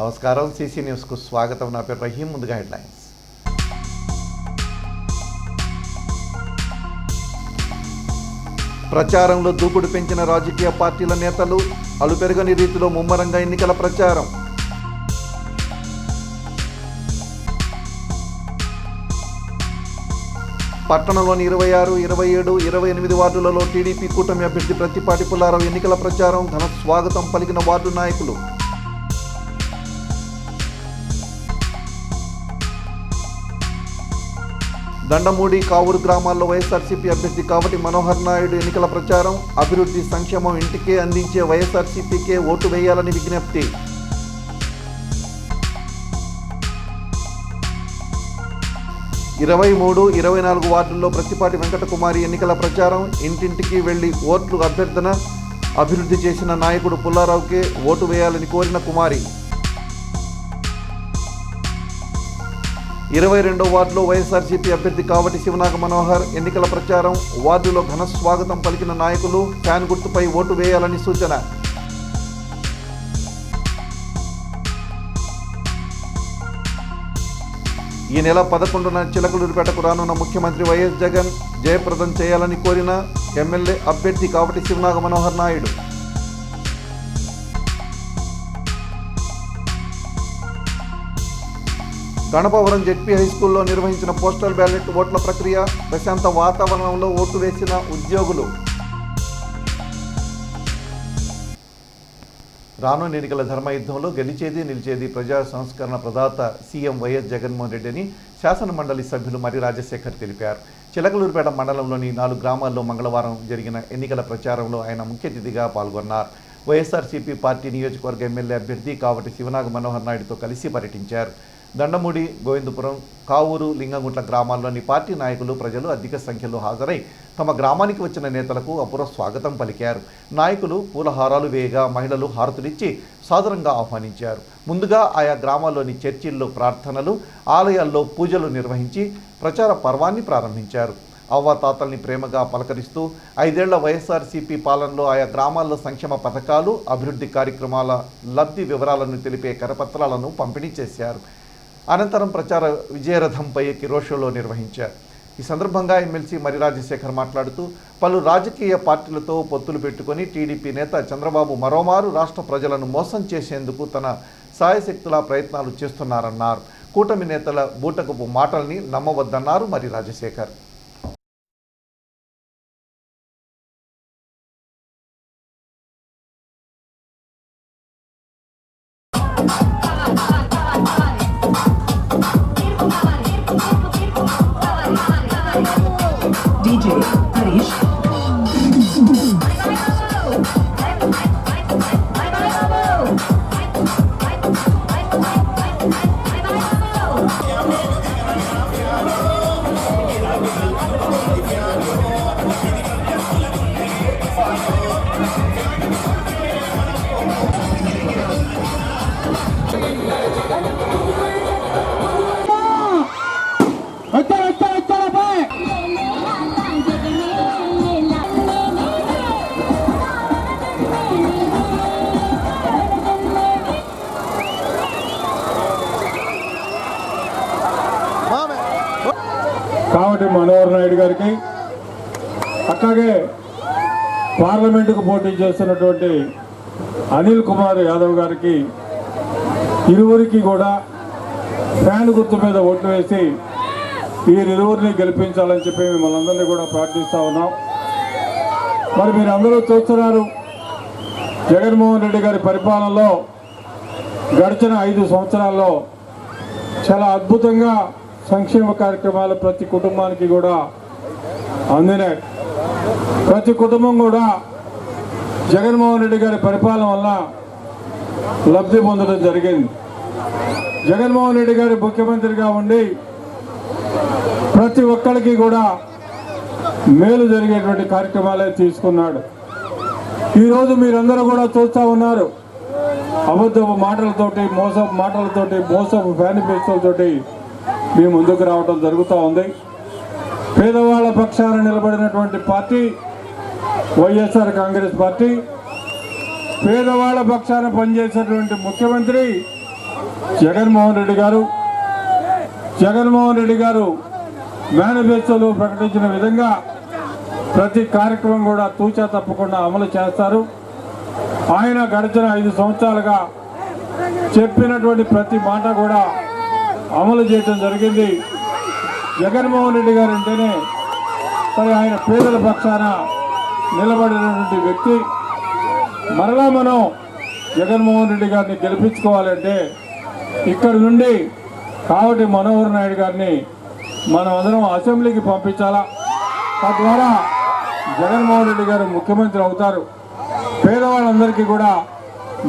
నమస్కారం. సిసి న్యూస్కు స్వాగతం. నా పేరు రహీం. ముందుగా హెడ్లైన్స్. ప్రచారంలో దూకుడు పెంచిన రాజకీయ పార్టీల నేతలు, అలుపెరగని రీతిలో ముమ్మరంగా ఎన్నికల ప్రచారం. పట్టణంలోని 26, 27, 28 వార్డులలో టీడీపీ కూటమి అభ్యర్థి ప్రత్తిపాటి పుల్లారావు ఎన్నికల ప్రచారం. ఘన స్వాగతం పలికిన వార్డు నాయకులు. దండమూడి, కావూరు గ్రామాల్లో వైఎస్ఆర్సీపీ అభ్యర్థి కావటి మనోహర్ నాయుడు ఎన్నికల ప్రచారం. అభివృద్ధి సంక్షేమం ఇంటికే అందించే వైఎస్ఆర్సీపీకే ఓటు వేయాలని విజ్ఞప్తి. ఇరవై 24 వార్డుల్లో ప్రత్తిపాటి వెంకటకుమారి ఎన్నికల ప్రచారం. ఇంటింటికి వెళ్లి ఓట్లు అభ్యర్థన. అభివృద్ధి చేసిన నాయకుడు పుల్లారావుకే ఓటు వేయాలని కోరిన కుమారి. 22వ వార్డులో వైఎస్ఆర్సీపీ అభ్యర్థి కావటి శివనాగ మనోహర్ ఎన్నికల ప్రచారం. వార్డులో ఘన స్వాగతం పలికిన నాయకులు. ఫ్యాన్ గుర్తుపై ఓటు వేయాలని సూచన. ఈ నెల 11న చిలకలూరిపేటకు రానున్న ముఖ్యమంత్రి వైఎస్ జగన్ జయప్రదం చేయాలని కోరిన ఎమ్మెల్యే అభ్యర్థి కావటి శివనాగ మనోహర్ నాయుడు. గణపవరం జెడ్పీ హైస్కూల్లో నిర్వహించిన పోస్టల్ బ్యాలెట్ ఓట్ల ప్రక్రియ. ప్రశాంత వాతావరణంలో ఓటు వేసిన ఉద్యోగులు. రానున్న ఎన్నికల ధర్మయుద్ధంలో గెలిచేది నిలిచేది ప్రజా సంస్కరణ ప్రదాత సీఎం వైఎస్ జగన్మోహన్ రెడ్డి అని శాసన మండలి సభ్యులు మరి రాజశేఖర్ తెలిపారు. చిలకలూరిపేట మండలంలోని 4 గ్రామాల్లో మంగళవారం జరిగిన ఎన్నికల ప్రచారంలో ఆయన ముఖ్య అతిథిగా పాల్గొన్నారు. వైఎస్ఆర్సీపీ పార్టీ నియోజకవర్గ ఎమ్మెల్యే అభ్యర్థి కావటి శివనాగ మనోహర్ నాయుడుతో కలిసి పర్యటించారు. దండమూడి, గోవిందపురం, కావూరు, లింగంగుట్ల గ్రామాల్లోని పార్టీ నాయకులు, ప్రజలు అధిక సంఖ్యలో హాజరై తమ గ్రామానికి వచ్చిన నేతలకు అపూర్వ స్వాగతం పలికారు. నాయకులు పూలహారాలు వేయగా మహిళలు హారతులిచ్చి సాదరంగా ఆహ్వానించారు. ముందుగా ఆయా గ్రామాల్లోని చర్చిల్లో ప్రార్థనలు, ఆలయాల్లో పూజలు నిర్వహించి ప్రచార పర్వాన్ని ప్రారంభించారు. అవ్వాతాతల్ని ప్రేమగా పలకరిస్తూ 5 ఏళ్ల వైఎస్ఆర్సీపీ పాలనలో ఆయా గ్రామాల్లో సంక్షేమ పథకాలు, అభివృద్ధి కార్యక్రమాల లబ్ధి వివరాలను తెలిపే కరపత్రాలను పంపిణీ చేశారు. అనంతరం ప్రచార విజయరథంపై ఎక్కి రోడ్ షోలో నిర్వహించారు. ఈ సందర్భంగా ఎమ్మెల్సీ మరి రాజశేఖర్ మాట్లాడుతూ పలు రాజకీయ పార్టీలతో పొత్తులు పెట్టుకొని టీడీపీ నేత చంద్రబాబు మరోమారు రాష్ట్ర ప్రజలను మోసం చేసేందుకు తన సాయశక్తులా ప్రయత్నాలు చేస్తున్నారన్నారు. కూటమి నేతల బూటకపు మాటల్ని నమ్మవద్దన్నారు మరి రాజశేఖర్. DJ Harish. కావటి మనోహర్ నాయుడు గారికి, అట్లాగే పార్లమెంటుకు పోటీ చేస్తున్నటువంటి అనిల్ కుమార్ యాదవ్ గారికి, ఇరువురికి కూడా ఫ్యాన్ గుర్తు మీద ఓట్లు వేసి వీరిరువురిని గెలిపించాలని చెప్పి మిమ్మల్ని అందరినీ కూడా ప్రార్థిస్తూ ఉన్నాం. మరి మీరందరూ చూస్తున్నారు, జగన్మోహన్ రెడ్డి గారి పరిపాలనలో గడిచిన 5 సంవత్సరాల్లో చాలా అద్భుతంగా సంక్షేమ కార్యక్రమాలు ప్రతి కుటుంబానికి కూడా అందినాయి. ప్రతి కుటుంబం కూడా జగన్మోహన్ రెడ్డి గారి పరిపాలన వల్ల లబ్ధి పొందడం జరిగింది. జగన్మోహన్ రెడ్డి గారి ముఖ్యమంత్రిగా ఉండి ప్రతి ఒక్కరికి కూడా మేలు జరిగేటువంటి కార్యక్రమాలే తీసుకున్నాడు. ఈరోజు మీరందరూ కూడా చూస్తూ ఉన్నారు, అబద్ధపు మాటలతోటి, మోసపు మేనిఫెస్టోలతోటి మీ ముందుకు రావడం జరుగుతూ ఉంది. పేదవాళ్ల పక్షాన నిలబడినటువంటి పార్టీ వైఎస్ఆర్ కాంగ్రెస్ పార్టీ, పేదవాళ్ల పక్షాన పనిచేసేటువంటి ముఖ్యమంత్రి జగన్మోహన్ రెడ్డి గారు మేనిఫెస్టోలో ప్రకటించిన విధంగా ప్రతి కార్యక్రమం కూడా తూచా తప్పకుండా అమలు చేస్తారు. ఆయన గడిచిన 5 సంవత్సరాలుగా చెప్పినటువంటి ప్రతి మాట కూడా అమలు చేయడం జరిగింది. జగన్మోహన్ రెడ్డి గారు అంటేనే మరి ఆయన పేదల పక్షాన నిలబడినటువంటి వ్యక్తి. మరలా మనం జగన్మోహన్ రెడ్డి గారిని గెలిపించుకోవాలంటే ఇక్కడి నుండి కావటి మనోహర్ నాయుడు గారిని మనం అందరం అసెంబ్లీకి పంపించాలా. తద్వారా జగన్మోహన్ రెడ్డి గారు ముఖ్యమంత్రి అవుతారు. పేదవాళ్ళందరికీ కూడా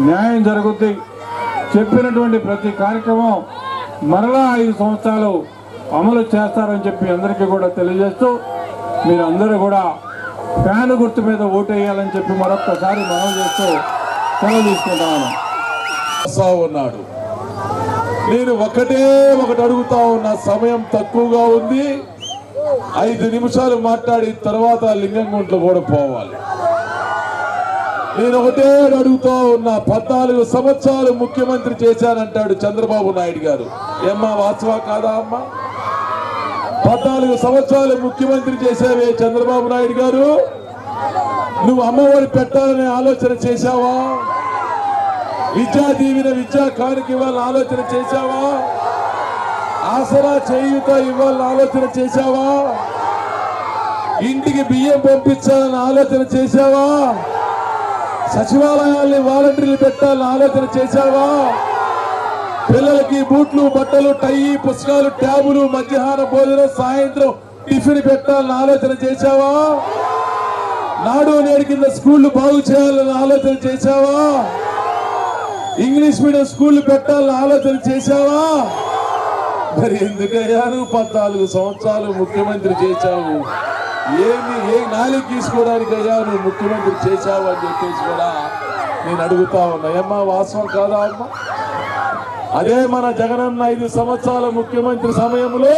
న్యాయం జరుగుద్ది. చెప్పినటువంటి ప్రతి కార్యక్రమం మరలా 5 సంవత్సరాలు అమలు చేస్తారని చెప్పి అందరికీ కూడా తెలియజేస్తూ మీరందరూ కూడా ఫ్యాన్ గుర్తు మీద ఓటేయాలని చెప్పి మరొక్కసారి మనం చేస్తూ సెలవు తీసుకుంటాను. ఉన్నాడు. నేను ఒకటి అడుగుతా ఉన్నా, సమయం తక్కువగా ఉంది. 5 నిమిషాలు మాట్లాడిన తర్వాత లింగంగుంట్లో కూడా పోవాలి. నేను ఒకటే అడుగుతా ఉన్నా, 14 సంవత్సరాలు ముఖ్యమంత్రి చేశానంటాడు చంద్రబాబు నాయుడు గారు. ఏమ్మా వాస్తవా కాదా అమ్మా? 14 సంవత్సరాలు ముఖ్యమంత్రి చేశావే చంద్రబాబు నాయుడు గారు. నువ్వు అమ్మఒడి పెట్టాలనే ఆలోచన చేశావా? విద్యా దీవెన విద్యా కానుక ఇవ్వాలని ఆలోచన చేశావా? ఆసరా చేయూత ఇవ్వాలని ఆలోచన చేశావా? ఇంటికి బియ్యం పంపించాలని ఆలోచన చేశావా? సచివాలయాల్ని వాలంటీర్లు పెట్టాలని ఆలోచన చేశావా? పిల్లలకి బూట్లు బట్టలు టై పుస్తకాలు ట్యాబులు మధ్యాహ్న భోజనం సాయంత్రం టిఫిన్ పెట్టాలని ఆలోచన చేశావా? నాడు నేడు కింద స్కూళ్లు బాగు చేయాలని ఆలోచన చేశావా? ఇంగ్లీష్ మీడియం స్కూళ్లు పెట్టాలని ఆలోచన చేశావా? మరి ఎందుకయ్యా నువ్వు 14 సంవత్సరాలు ముఖ్యమంత్రి చేశావు? ఏ నాలుగు తీసుకోవడానికి అయ్యా నువ్వు ముఖ్యమంత్రి చేశావు అని చెప్పేసి కూడా నేను అడుగుతా ఉన్నా. ఏమ్మా వాస్తవం కాదా అమ్మా? అదే మన జగనన్న 5 సంవత్సరాల ముఖ్యమంత్రి సమయంలో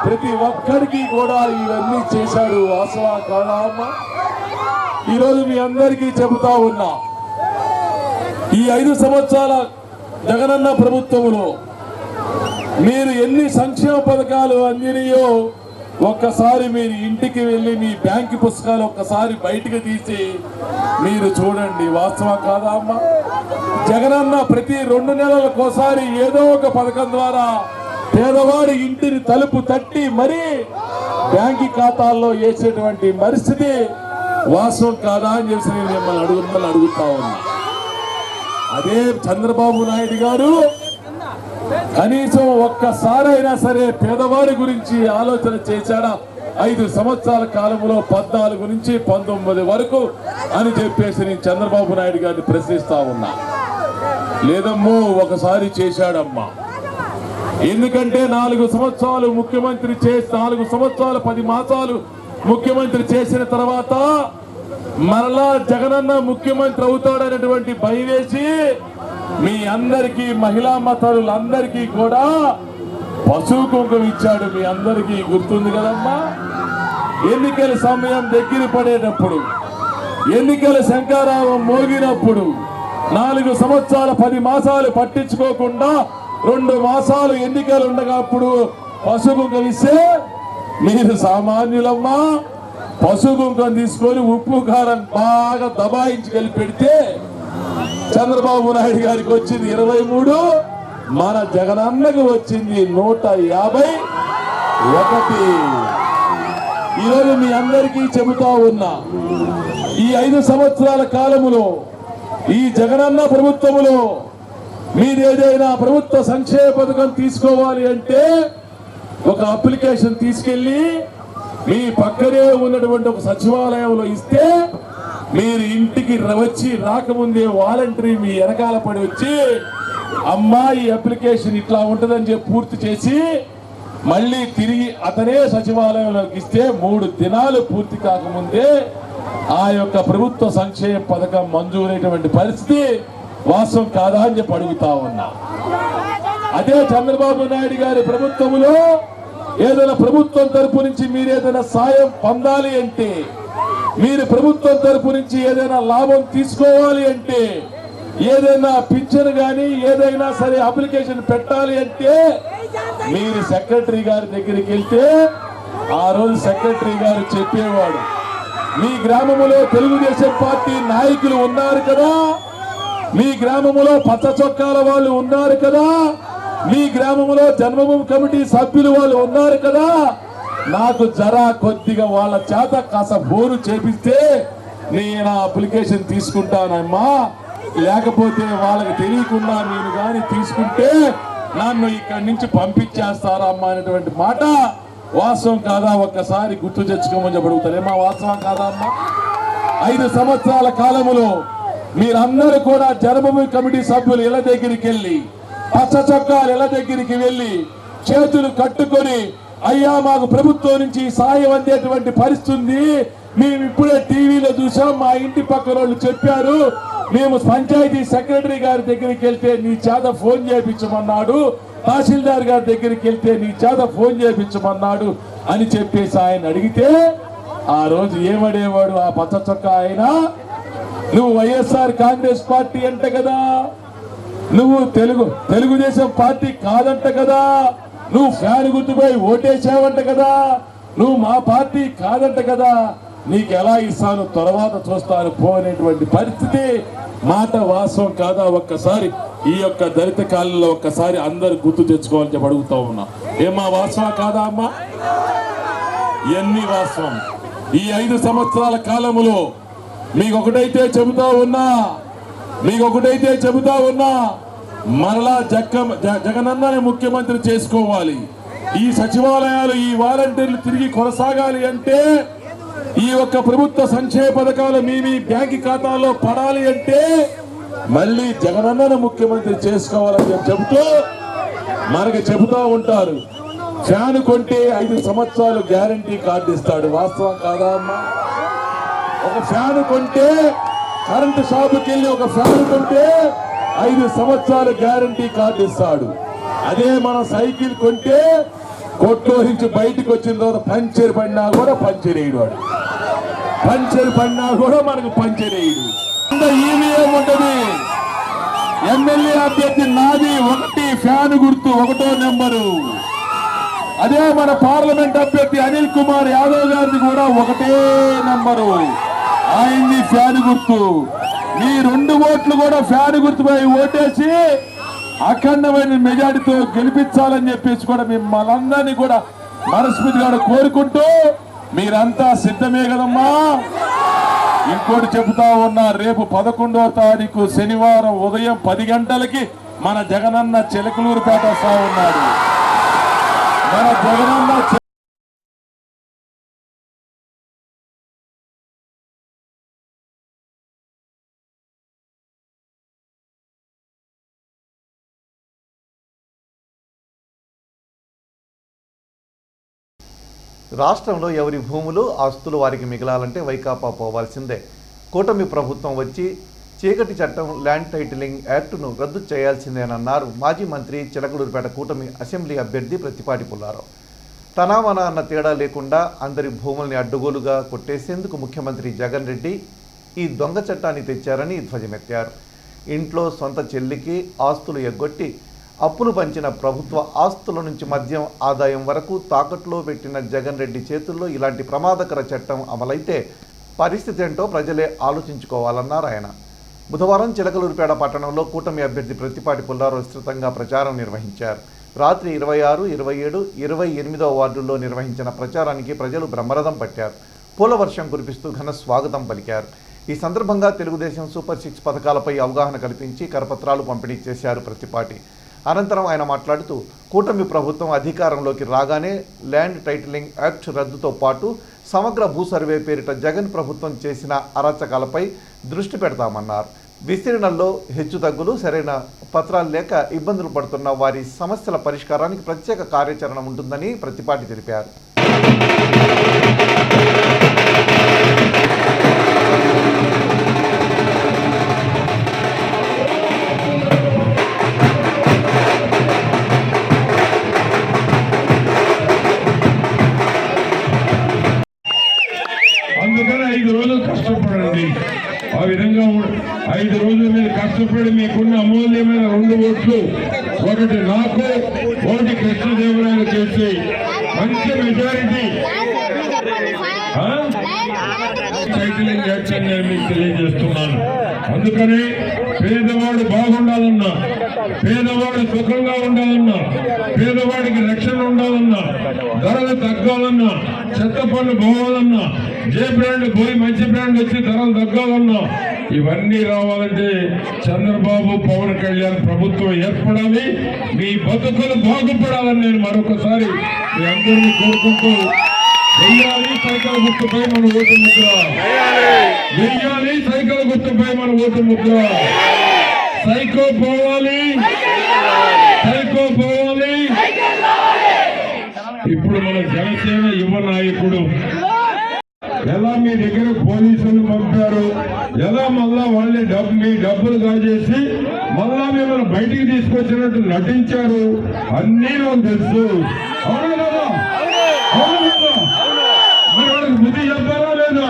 ప్రతి ఒక్కరికి కూడా ఇవన్నీ చేశాడు. వాస్తవా కాదా అమ్మా? ఈరోజు మీ అందరికీ చెబుతా ఉన్నా, ఈ 5 సంవత్సరాల జగనన్న ప్రభుత్వంలో మీరు ఎన్ని సంక్షేమ పథకాలు అందినాయో ఒక్కసారి మీరు ఇంటికి వెళ్ళి మీ బ్యాంకు పుస్తకాలు ఒక్కసారి బయటకు తీసి మీరు చూడండి. వాస్తవం కాదా అమ్మా? జగనన్న ప్రతి 2 నెలలకోసారి ఏదో ఒక పథకం ద్వారా పేదవాడి ఇంటిని తలుపు తట్టి మరీ బ్యాంకు ఖాతాల్లో వేసేటువంటి పరిస్థితి వాస్తవం కాదా అని చెప్పి నేను మిమ్మల్ని అడుగుతా ఉన్నా. అదే చంద్రబాబు నాయుడు గారు కనీసం ఒక్కసారైనా సరే పేదవాడి గురించి ఆలోచన చేశాడా? 5 సంవత్సరాల కాలంలో 14 నుంచి 19 వరకు అని చెప్పేసి నేను చంద్రబాబు నాయుడు గారిని ప్రశ్నిస్తా ఉన్నా. లేదమ్మో ఒకసారి చేశాడమ్మా. ఎందుకంటే 4 సంవత్సరాలు ముఖ్యమంత్రి 4 సంవత్సరాలు 10 మాసాలు ముఖ్యమంత్రి చేసిన తర్వాత మరలా జగనన్న ముఖ్యమంత్రి అవుతాడనేటువంటి భయం వేసి మీ అందరికీ మహిళా మతాలందరికీ కూడా పశువు కుంకుమ ఇచ్చాడు. మీ అందరికీ గుర్తుంది కదమ్మా? ఎన్నికల సమయం దగ్గర పడేటప్పుడు, ఎన్నికల శంఖారావం మోగినప్పుడు 4 సంవత్సరాల 10 మాసాలు పట్టించుకోకుండా 2 మాసాలు ఎన్నికలు ఉండగా అప్పుడు పశువు కుంకుమ ఇస్తే మీరు సామాన్యులమ్మా పశువు కుంకుమ తీసుకొని ఉప్పు కారం బాగా దబాయించి కలిపి పెడితే చంద్రబాబు నాయుడు గారికి వచ్చింది 23, మన జగనన్నకు వచ్చింది 151. ఈరోజు మీ అందరికీ చెబుతా ఉన్నా, ఈ 5 సంవత్సరాల కాలములో ఈ జగనన్న ప్రభుత్వములో మీరేదైనా ప్రభుత్వ సంక్షేమ పథకం తీసుకోవాలి అంటే ఒక అప్లికేషన్ తీసుకెళ్లి మీ పక్కనే ఉన్నటువంటి ఒక సచివాలయంలో ఇస్తే మీరు ఇంటికి వచ్చి రాకముందే వాలంటరీ మీ వెనకాల పడి వచ్చి అమ్మా ఈ అప్లికేషన్ ఇట్లా ఉంటుందని చెప్పి పూర్తి చేసి మళ్ళీ తిరిగి అతనే సచివాలయంలోకి ఇస్తే 3 దినాలు పూర్తి కాకముందే ఆ యొక్క ప్రభుత్వ సంక్షేమ పథకం మంజూరైనటువంటి పరిస్థితి వాస్తవం కాదా అని చెప్పి అడుగుతా ఉన్నా. అదే చంద్రబాబు నాయుడు గారి ప్రభుత్వంలో ఏదైనా ప్రభుత్వం తరపు నుంచి మీరు ఏదైనా సాయం పొందాలి అంటే, మీరు ప్రభుత్వం తరపు నుంచి ఏదైనా లాభం తీసుకోవాలి అంటే ఏదైనా పింఛన్ కానీ ఏదైనా సరే అప్లికేషన్ పెట్టాలి అంటే మీరు సెక్రటరీ గారి దగ్గరికి వెళ్తే ఆ రోజు సెక్రటరీ గారు చెప్పేవాడు, మీ గ్రామంలో తెలుగుదేశం పార్టీ నాయకులు ఉన్నారు కదా, మీ గ్రామంలో పచ్చ చొక్కాల వాళ్ళు ఉన్నారు కదా, మీ గ్రామంలో జన్మభూమి కమిటీ సభ్యులు వాళ్ళు ఉన్నారు కదా, నాకు జరా కొద్దిగా వాళ్ళ చేత కాస్త బోరు చేపిస్తే నేను అప్లికేషన్ తీసుకుంటానమ్మా, లేకపోతే వాళ్ళకి తెలియకుండా నేను కానీ తీసుకుంటే నన్ను ఇక్కడి నుంచి పంపించేస్తారమ్మా అనేటువంటి మాట వాస్తవం కాదా? ఒక్కసారి గుర్తు తెచ్చుకోమని చెప్పడుగుతారేమా, వాస్తవం కాదా అమ్మా? 5 సంవత్సరాల కాలములో మీరందరూ కూడా జన్మభూమి కమిటీ సభ్యులు ఇళ్ల దగ్గరికి వెళ్ళి, పచ్చ చొక్కాలు ఇళ్ల దగ్గరికి వెళ్ళి చేతులు కట్టుకొని, అయ్యా మాకు ప్రభుత్వం నుంచి సాయం అందేటువంటి పరిస్థితి, మేము ఇప్పుడే టీవీలో చూసాం, మా ఇంటి పక్కన వాళ్ళు చెప్పారు, మేము పంచాయతీ సెక్రటరీ గారి దగ్గరికి వెళ్తే నీ చేత ఫోన్ చేయించమన్నాడు, తహసీల్దార్ గారి దగ్గరికి వెళ్తే నీ చేత ఫోన్ చేయించమన్నాడు అని చెప్పేసి ఆయన అడిగితే ఆ రోజు ఏమడేవాడు ఆ పచ్చ చొక్కా ఆయన? నువ్వు వైఎస్ఆర్ కాంగ్రెస్ పార్టీ అంట కదా, నువ్వు తెలుగుదేశం పార్టీ కాదంట కదా, నువ్వు ఫ్యాన్ గుర్తుపై ఓటేసావంట కదా, నువ్వు మా పార్టీ కాదంట కదా, నీకు ఎలా ఇస్తాను తర్వాత చూస్తాను పో అనేటువంటి పరిస్థితి మాట వాస్తవం కాదా? ఒక్కసారి ఈ యొక్క దళిత కాలంలో ఒక్కసారి అందరు గుర్తు తెచ్చుకోవాలని చెప్పి అడుగుతా ఉన్నా. ఏమా వాస్తవం కాదా అమ్మా? ఎన్ని వాస్తవం? ఈ 5 సంవత్సరాల కాలములో మీకు ఒకటైతే చెబుతా ఉన్నా మరలా జగనన్నని ముఖ్యమంత్రి చేసుకోవాలి. ఈ సచివాలయాలు ఈ వాలంటీర్లు తిరిగి కొనసాగాలి అంటే, ఈ యొక్క ప్రభుత్వ సంక్షేమ పథకాలు మీ బ్యాంక్ ఖాతాలో పడాలి అంటే మళ్ళీ జగనన్నను ముఖ్యమంత్రి చేసుకోవాలని చెబుతూ మనకి చెబుతూ ఉంటారు. ఫ్యాన్ కొంటే 5 సంవత్సరాలు గ్యారంటీ కార్డు ఇస్తాడు. వాస్తవం కాదా అమ్మా? ఒక ఫ్యాన్ కొంటే, కరెంటు షాపుకి వెళ్ళి ఒక ఫ్యాన్ కొంటే 5 సంవత్సరాలు గ్యారంటీ కార్డు ఇస్తాడు. అదే మన సైకిల్ కొంటే కొట్లో నుంచి బయటకు వచ్చిన తర్వాత పంచర్ పడినా కూడా పంచర్ వేయడు, పంచర్ పడినా కూడా మనకు పంచర్ వేయడు. ఈవీఎం ఉంటది, ఎమ్మెల్యే అభ్యర్థి నాది 1 ఫ్యాన్ గుర్తు 1వ నెంబరు. అదే మన పార్లమెంట్ అభ్యర్థి అనిల్ కుమార్ యాదవ్ గారిది కూడా 1 నెంబరు, ఆయన్ని ఫ్యాన్ గుర్తు. మీ 2 ఓట్లు కూడా ఫ్యాన్ గుర్తుపై ఓటేసి అఖండమైన మెజార్టీతో గెలిపించాలని చెప్పేసి కూడా మిమ్మల్ని కూడా మనస్ఫూర్తిగా కోరుకుంటూ, మీరంతా సిద్ధమే కదమ్మా? ఇంకోటి చెబుతా ఉన్నా, రేపు 11వ తారీఖు శనివారం ఉదయం 10 గంటలకి మన జగనన్న చిలకలూరుపేట వస్తా ఉన్నాడు. మన జగనన్న రాష్ట్రంలో ఎవరి భూములు ఆస్తులు వారికి మిగలాలంటే వైకాపా పోవాల్సిందే. కూటమి ప్రభుత్వం వచ్చి చీకటి చట్టం ల్యాండ్ టైటిలింగ్ యాక్టును రద్దు చేయాల్సిందేనన్నారు మాజీ మంత్రి చిలకలూరుపేట కూటమి అసెంబ్లీ అభ్యర్థి ప్రత్తిపాటి పుల్లారావు. తనామన అన్న తేడా లేకుండా అందరి భూముల్ని అడ్డగోలుగా కొట్టేసేందుకు ముఖ్యమంత్రి జగన్ రెడ్డి ఈ దొంగ చట్టాన్ని తెచ్చారని ధ్వజమెత్తారు. ఇంట్లో సొంత చెల్లికి ఆస్తులు ఎగ్గొట్టి అప్పులు పంచిన ప్రభుత్వ ఆస్తుల నుంచి మద్యం ఆదాయం వరకు తాకట్లో పెట్టిన జగన్ రెడ్డి చేతుల్లో ఇలాంటి ప్రమాదకర చట్టం అమలైతే పరిస్థితి ఏంటో ప్రజలే ఆలోచించుకోవాలన్నారు ఆయన. బుధవారం చిలకలూరుపేట పట్టణంలో కూటమి అభ్యర్థి ప్రత్తిపాటి పుల్లారావు విస్తృతంగా ప్రచారం నిర్వహించారు. రాత్రి 26, 27, 28వ వార్డుల్లో నిర్వహించిన ప్రచారానికి ప్రజలు బ్రహ్మరథం పట్టారు. పూల వర్షం కురిపిస్తూ ఘన స్వాగతం పలికారు. ఈ సందర్భంగా తెలుగుదేశం సూపర్ 6 పథకాలపై అవగాహన కల్పించి కరపత్రాలు పంపిణీ చేశారు ప్రత్తిపాటి. అనంతరం ఆయన మాట్లాడుతూ, కూటమి ప్రభుత్వం అధికారంలోకి రాగానే ల్యాండ్ టైటిలింగ్ యాక్ట్ రద్దుతో పాటు సమగ్ర భూ సర్వే పేరిట జగన్ ప్రభుత్వం చేసిన అరాచకాలపై దృష్టి పెడతామన్నారు. విస్తీర్ణంలో హెచ్చుతగ్గులు, సరైన పత్రాలు లేక ఇబ్బందులు పడుతున్న వారి సమస్యల పరిష్కారానికి ప్రత్యేక కార్యాచరణ ఉంటుందని ప్రత్తిపాటి తెలిపారు. అందుకని 5 రోజులు కష్టపడండి. ఆ విధంగా 5 రోజులు మీరు కష్టపడి మీకున్న అమూల్యమైన 2 ఓట్లు, ఒకటి నాకు, ఒకటి కృష్ణదేవరాయలు చేసి మంచి మెజారిటీ టైటిలింగ్ యాక్షన్ నేను మీకు తెలియజేస్తున్నాను. అందుకని పేదవాడు బాగుండాలన్నా, పేదవాడు సుఖంగా ఉండాలన్నా, పేదవాడికి రక్షణ ఉండాలన్నా, ధరలు తగ్గాలన్నా, చెత్త పన్ను పోవాలన్నా, జే బ్రాండ్ పోయి మంచి బ్రాండ్ వచ్చి ధరలు తగ్గాలన్నా, ఇవన్నీ రావాలంటే చంద్రబాబు, పవన్ కళ్యాణ్ ప్రభుత్వం ఏర్పడాలి. మీ బతుకులు బాగుపడాలని నేను మరొకసారి మీ అందరినీ కోరుకుంటూ, వెయ్యాలి సైకిల్ గుర్తుపై మన ఓటు ముద్ర, వెయ్యాలి సైకిల్ గుర్తుపై మన ఓటు ముద్ర. సైకో పోవాలి, సైకో పోవాలి. ఇప్పుడు మన జనసేన యువ నాయకుడు ఎలా మీ దగ్గర పోలీసులు పంపారు, ఎలా మళ్ళా వాళ్ళని మీ డబ్బులు కాజేసి మళ్ళా మిమ్మల్ని బయటికి తీసుకొచ్చినట్టు నటించారు, అన్నీ నాకు తెలుసు. అవునా కదా? అవునా కదా? మరి వాళ్ళకి బుద్ధి చెప్పాలా లేదా?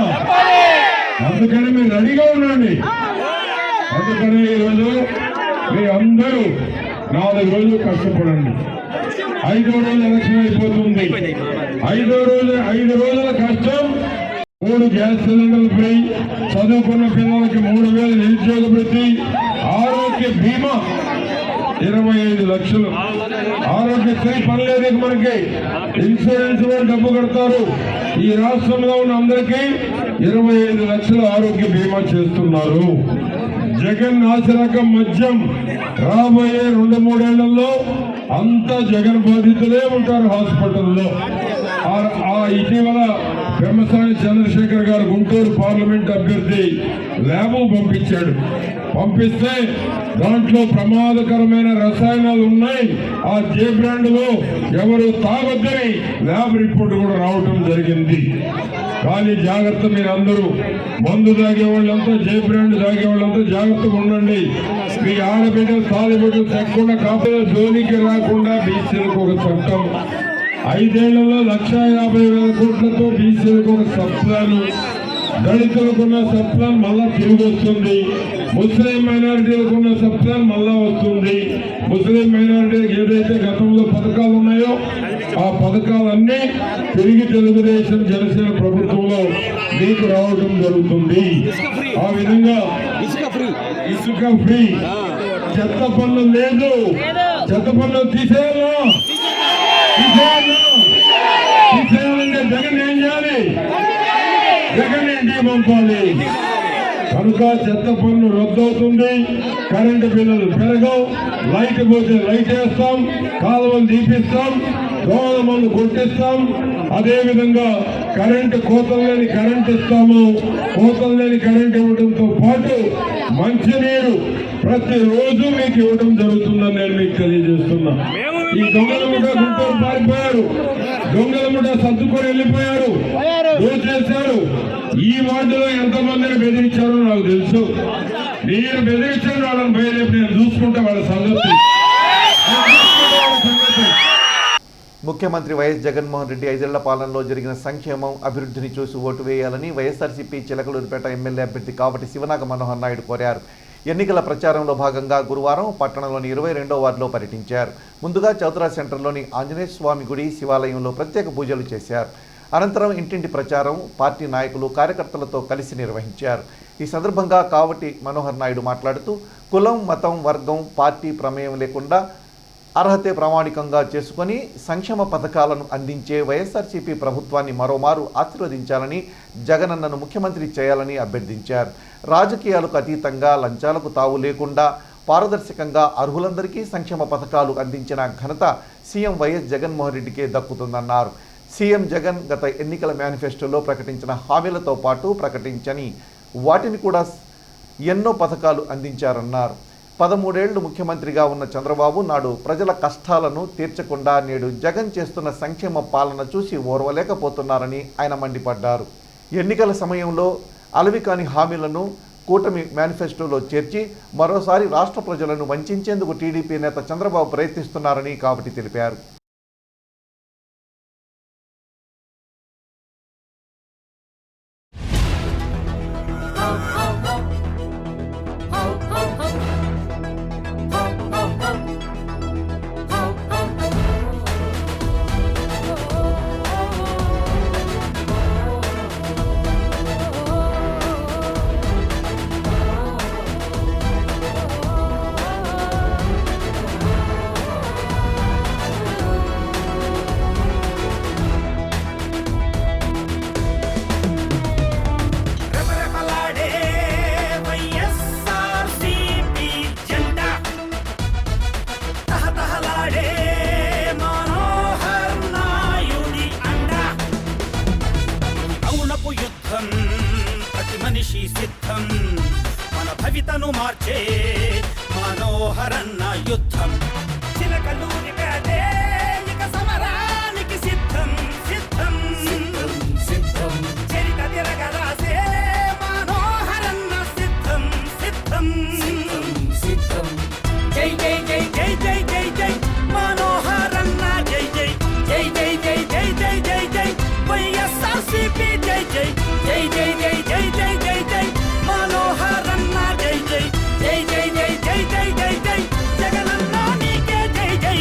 అందుకని మీరు రెడీగా ఉండండి. అందుకని ఈరోజు మీరు అందరూ 4 రోజులు కష్టపడండి. 5వ రోజు ఎలక్షన్ అయిపోతుంది. 5 రోజుల కష్టం. 3 గ్యాస్ సిలిండర్లు ఫ్రీ, చదువుకున్న పిల్లలకి 3,000 నిరుద్యోగ వృత్తి, ఆరోగ్య బీమా 25 లక్షలు, ఆరోగ్యశ్రీ పనిలేదు మనకి, ఇన్సూరెన్స్ డబ్బు కడతారు. ఈ రాష్ట్రంలో ఉన్న అందరికీ 25 లక్షల ఆరోగ్య బీమా చేస్తున్నారు. జగన్ నాసిరకం మద్యం రాబోయే 2-3 ఏళ్లలో అంతా జగన్ బాధితులే ఉంటారు హాస్పిటల్లో. ఇటీవల పెమ్మసాని చంద్రశేఖర్ గారు గుంటూరు పార్లమెంట్ అభ్యర్థి ల్యాబ్ పంపించాడు. పంపిస్తే దాంట్లో ప్రమాదకరమైన రసాయనాలు ఉన్నాయి. ఆ జే బ్రాండ్ లో ఎవరు తాగొద్దని ల్యాబ్ రిపోర్ట్ కూడా రావడం జరిగింది. కానీ జాగ్రత్త, మీరు అందరూ మందు తాగే వాళ్ళంతా, జే బ్రాండ్ తాగే వాళ్ళంతా జాగ్రత్తగా ఉండండి. మీ ఆడబిడ్డలు తాలిబిడ్డలు తగ్గకుండా కాపీ జోలికి రాకుండా బీసీలకు ఒక చట్టం, 5 ఏళ్లలో 1,50,000 కోట్లతో బీసీలకు ఒక సప్లాను, దళితులకున్న సప్లాన్ మళ్ళా తిరిగి వస్తుంది, ముస్లిం మైనారిటీలకున్న సప్లాన్ మళ్ళా వస్తుంది. ముస్లిం మైనారిటీలకు ఏదైతే గతంలో పథకాలు ఉన్నాయో ఆ పథకాలన్నీ తిరిగి తెలుగుదేశం జనసేన ప్రభుత్వంలో మీకు రావడం జరుగుతుంది. ఆ విధంగా ఇసుక ఫ్రీ, చెత్త పన్ను లేదు, చెత్త పన్ను తీసేయాలంటే జగన్ ఏం చేయాలి? జగన్ ఇంటికి పంపాలి. కనుక చెత్త పన్ను రద్దవుతుంది, కరెంటు బిల్లులు పెరగవు, లైట్ పోతే లైట్ వేస్తాం, కాలువలు తీపిస్తాం, దోమల మందు కొట్టిస్తాం. అదేవిధంగా కరెంటు కోతలు లేని కరెంట్ ఇస్తాము. కోతలు లేని కరెంట్ ఇవ్వడంతో పాటు మంచినీరు ప్రతిరోజు మీకు ఇవ్వడం జరుగుతుందని నేను మీకు తెలియజేస్తున్నా. ఈ దొంగల ముఠ గుంటూరు పారిపోయారు, దొంగల ముఠ సర్దుకొని వెళ్ళిపోయారు, దోచేశారు. ఈ వార్డులో ఎంతమందిని బెదిరించారో నాకు తెలుసు. మీరు బెదిరించిన వాళ్ళని బయలుదేరి నేను చూసుకుంటే వాళ్ళ సంగతి. ముఖ్యమంత్రి వైఎస్ జగన్మోహన్ రెడ్డి 5 ఏళ్ల పాలనలో జరిగిన సంక్షేమం, అభివృద్ధిని చూసి ఓటు వేయాలని వైఎస్ఆర్సీపీ చిలకలూరుపేట ఎమ్మెల్యే అభ్యర్థి కావటి శివనాగ మనోహర్ నాయుడు కోరారు. ఎన్నికల ప్రచారంలో భాగంగా గురువారం పట్టణంలోని 22వ వార్డులో పర్యటించారు. ముందుగా చౌదరా సెంటర్లోని ఆంజనేయ స్వామి గుడి శివాలయంలో ప్రత్యేక పూజలు చేశారు. అనంతరం ఇంటింటి ప్రచారం పార్టీ నాయకులు, కార్యకర్తలతో కలిసి నిర్వహించారు. ఈ సందర్భంగా కావటి మనోహర్ నాయుడు మాట్లాడుతూ కులం, మతం, వర్గం, పార్టీ ప్రమేయం లేకుండా అర్హతే ప్రామాణికంగా చేసుకొని సంక్షేమ పథకాలను అందించే వైఎస్ఆర్సీపీ ప్రభుత్వాన్ని మరోమారు ఆశీర్వదించాలని, జగనన్నను ముఖ్యమంత్రి చేయాలని అభ్యర్థించారు. రాజకీయాలకు అతీతంగా లంచాలకు తావు లేకుండా పారదర్శకంగా అర్హులందరికీ సంక్షేమ పథకాలు అందించిన ఘనత సీఎం వైఎస్ జగన్మోహన్ రెడ్డికే దక్కుతుందన్నారు. సీఎం జగన్ గత ఎన్నికల మేనిఫెస్టోలో ప్రకటించిన హామీలతో పాటు ప్రకటించని వాటిని కూడా ఎన్నో పథకాలు అందించారన్నారు. 13 ఏళ్లు ముఖ్యమంత్రిగా ఉన్న చంద్రబాబు నాయుడు ప్రజల కష్టాలను తీర్చకుండా నేడు జగన్ చేస్తున్న సంక్షేమ పాలన చూసి ఓర్వలేకపోతున్నారని ఆయన మండిపడ్డారు. ఎన్నికల సమయంలో అలవికాని హామీలను కూటమి మేనిఫెస్టోలో చేర్చి మరోసారి రాష్ట్ర ప్రజలను వంచేందుకు టీడీపీ నేత చంద్రబాబు ప్రయత్నిస్తున్నారని కావటి తెలిపారు. సిద్ధం మన భవితను మార్చే మనోహరన్న యుద్ధం చిలకలూరి పేటే ఇక సమరానికి సిద్ధం సిద్ధం సిద్ధం చరిత తిరగరాసే మనోహరన్న సిద్ధం సిద్ధం సిద్ధం జై జై జై జై జై జై జై మనోహరన్న జై జై జై జై జై జై జై జై జై వైఎస్ఆర్సీపీ జై జై జై జై జై జై జై జై జై మనోహరన్న జై జై జై జై జై జై జై జై జై జగనన్న నీకే జై జై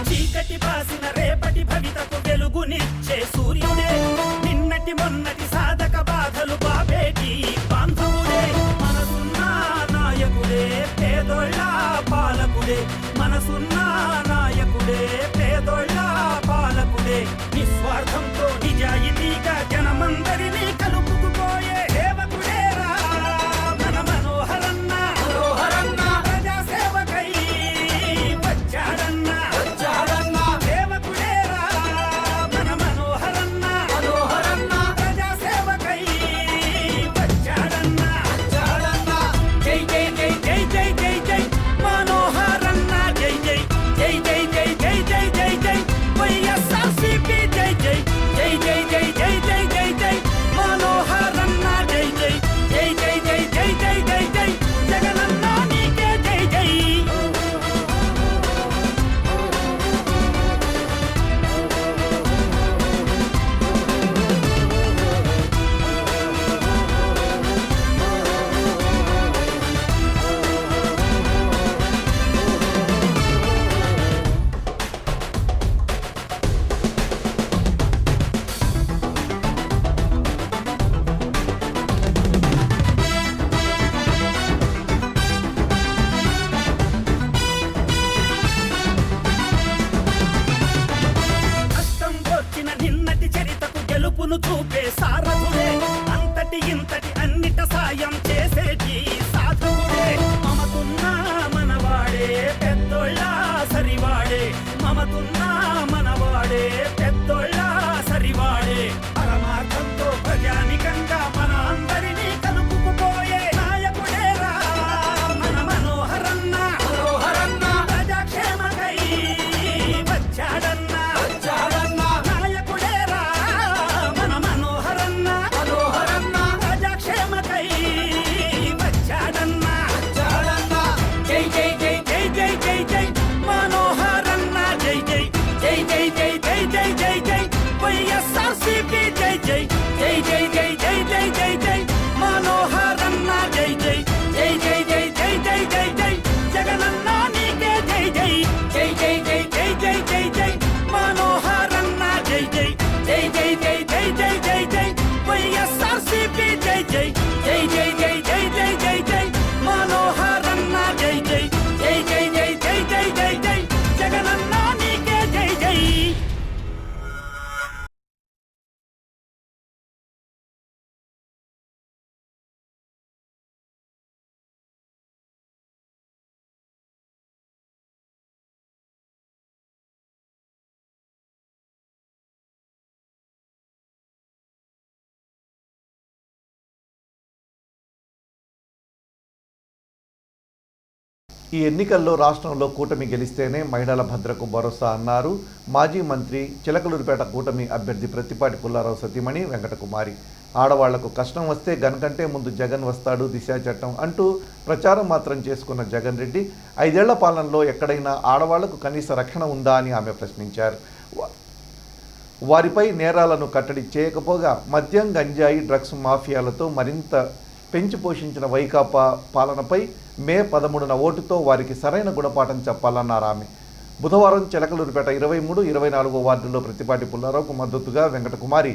చీకటి బాసిన రేపటి భవితకు వెలుగునిచ్చే సూర్యుడే నిన్నటి మొన్నటి సాధక బాధలు బాబేటి బాంధవుడే మనసున్న నాయకుడే పేదోళ్ళ పాలకుడే మనసున్న నాయకుడే పేదోళ్ళ పాలకుడే నిస్వార్థంతో నిజాయితీగా జనమందరినీ కలుపుకుపోయే సేవకుడేరా మన మనోహరన్న మనోహరన్న ప్రజాసేవకై వచ్చాడన్న వచ్చాడన్న సేవకుడేరా మన మనోహరన్న మనోహరన్న ప్రజాసేవకై వచ్చాడన్న వచ్చాడన్న జై జై జై జై జై జై జై మనోహరన్న జై జై జై జై జై జై జై జై జై వైఎస్ఆర్సీపీ జై జై జై జై జై జై జై జై జై మనోహరన్న జై జై జై జై జై జై జై జై జై జగనన్న నీకే జై జై కష్టం వచ్చిన నిన్నటి చరితకు గెలుపును చూపే సారథుడే అంతటి ఇంతటి అన్నిట సాయం చేసేటి సాధువుడే మమతున్న మనవాడే పెద్దోళ్ళ సరివాడే మమతున్న మనవాడే పెద్దోళ్ళ సరివాడే పరమార్థంతో ప్రజానికంగా మన అందరినీ కలుపుకుపోయే నాయకుడేరా మన మనోహరన్న మనోహరన్న ప్రజాక్షేమకై వచ్చాడన్న వచ్చాడన్న నాయకుడేరా మన మనోహరన్న మనోహరన్న ప్రజాక్షేమకై వచ్చాడన్న వచ్చాడన్న జై జై జై జై జై జై జై మనోహరన్న జై జై జై జై జై జై జై జై జై వైఎస్ఆర్సీపీ జై జై జై జై జై జై జై జై జై మనోహరన్న జై జై జై జై జై జై జై జై జై జగనన్న నీకే జై జై జై జై జై జై జై జై జై మనోహరన్న జై జై జై జై జై జై జై జై జై వైఎస్ఆర్సీపీ జై జై జై జై జై జై జై జై జై మనోహరన్న జై జై జై జై జై జై జై జై జై జగనన్న నీకే జై జై ఈ ఎన్నికల్లో రాష్ట్రంలో కూటమి గెలిస్తేనే మహిళల భద్రకు భరోసా అన్నారు మాజీ మంత్రి చిలకలూరిపేట కూటమి అభ్యర్థి ప్రత్తిపాటి పుల్లారావు సతీమణి వెంకటకుమారి. ఆడవాళ్లకు కష్టం వస్తే గన్ కంటే ముందు జగన్ వస్తాడు దిశా చట్టం అంటూ ప్రచారం మాత్రం చేసుకున్న జగన్ రెడ్డి 5 ఏళ్ల పాలనలో ఎక్కడైనా ఆడవాళ్లకు కనీస రక్షణ ఉందా అని ఆమె ప్రశ్నించారు. వారిపై నేరాలను కట్టడి చేయకపోగా మద్యం గంజాయి డ్రగ్స్ మాఫియాలతో మరింత పెంచి పోషించిన వైకాపా పాలనపై మే 13న ఓటుతో వారికి సరైన గుణపాఠం చెప్పాలన్నారు ఆమె. బుధవారం చిలకలూరుపేట 23, 24 వార్డుల్లో ప్రతిపాటి పుల్లారావుకు మద్దతుగా వెంకటకుమారి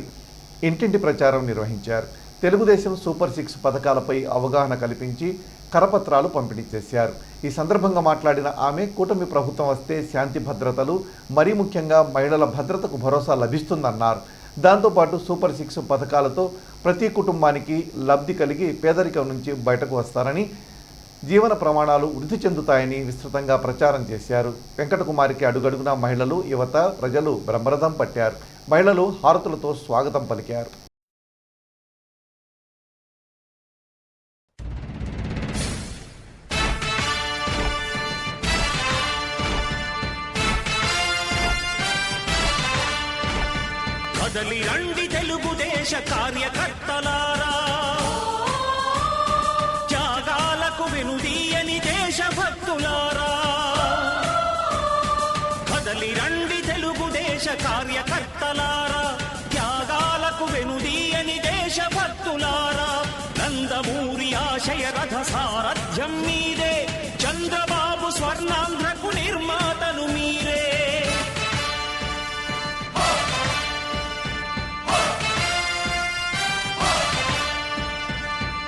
ఇంటింటి ప్రచారం నిర్వహించారు. తెలుగుదేశం సూపర్ 6 పథకాలపై అవగాహన కల్పించి కరపత్రాలు పంపిణీ చేశారు. ఈ సందర్భంగా మాట్లాడిన ఆమె కూటమి ప్రభుత్వం వస్తే శాంతి భద్రతలు, మరీ ముఖ్యంగా మహిళల భద్రతకు భరోసా లభిస్తుందన్నారు. దాంతోపాటు సూపర్ 6 పథకాలతో ప్రతి కుటుంబానికి లబ్ధి కలిగి పేదరికం నుంచి బయటకు వస్తారని, జీవన ప్రమాణాలు వృద్ధి చెందుతాయని విస్తృతంగా ప్రచారం చేశారు. వెంకటకుమారికి అడుగడుగునా మహిళలు, యువత, ప్రజలు బ్రహ్మరథం పట్టారు. మహిళలు హారతులతో స్వాగతం పలికారు. కదలి రండి తెలుగుదేశ కార్యకర్తలారా, త్యాగాలకు వెనుదీయని దేశభక్తులారా. కదలి రండి తెలుగుదేశ కార్యకర్తలారా, త్యాగాలకు వెనుదీయని దేశభక్తులారా. నందమూరి ఆశయ రథ సారథ్యం మీదే, చంద్రబాబు స్వర్ణాంధ్రకు నిర్మాతలు మీరే.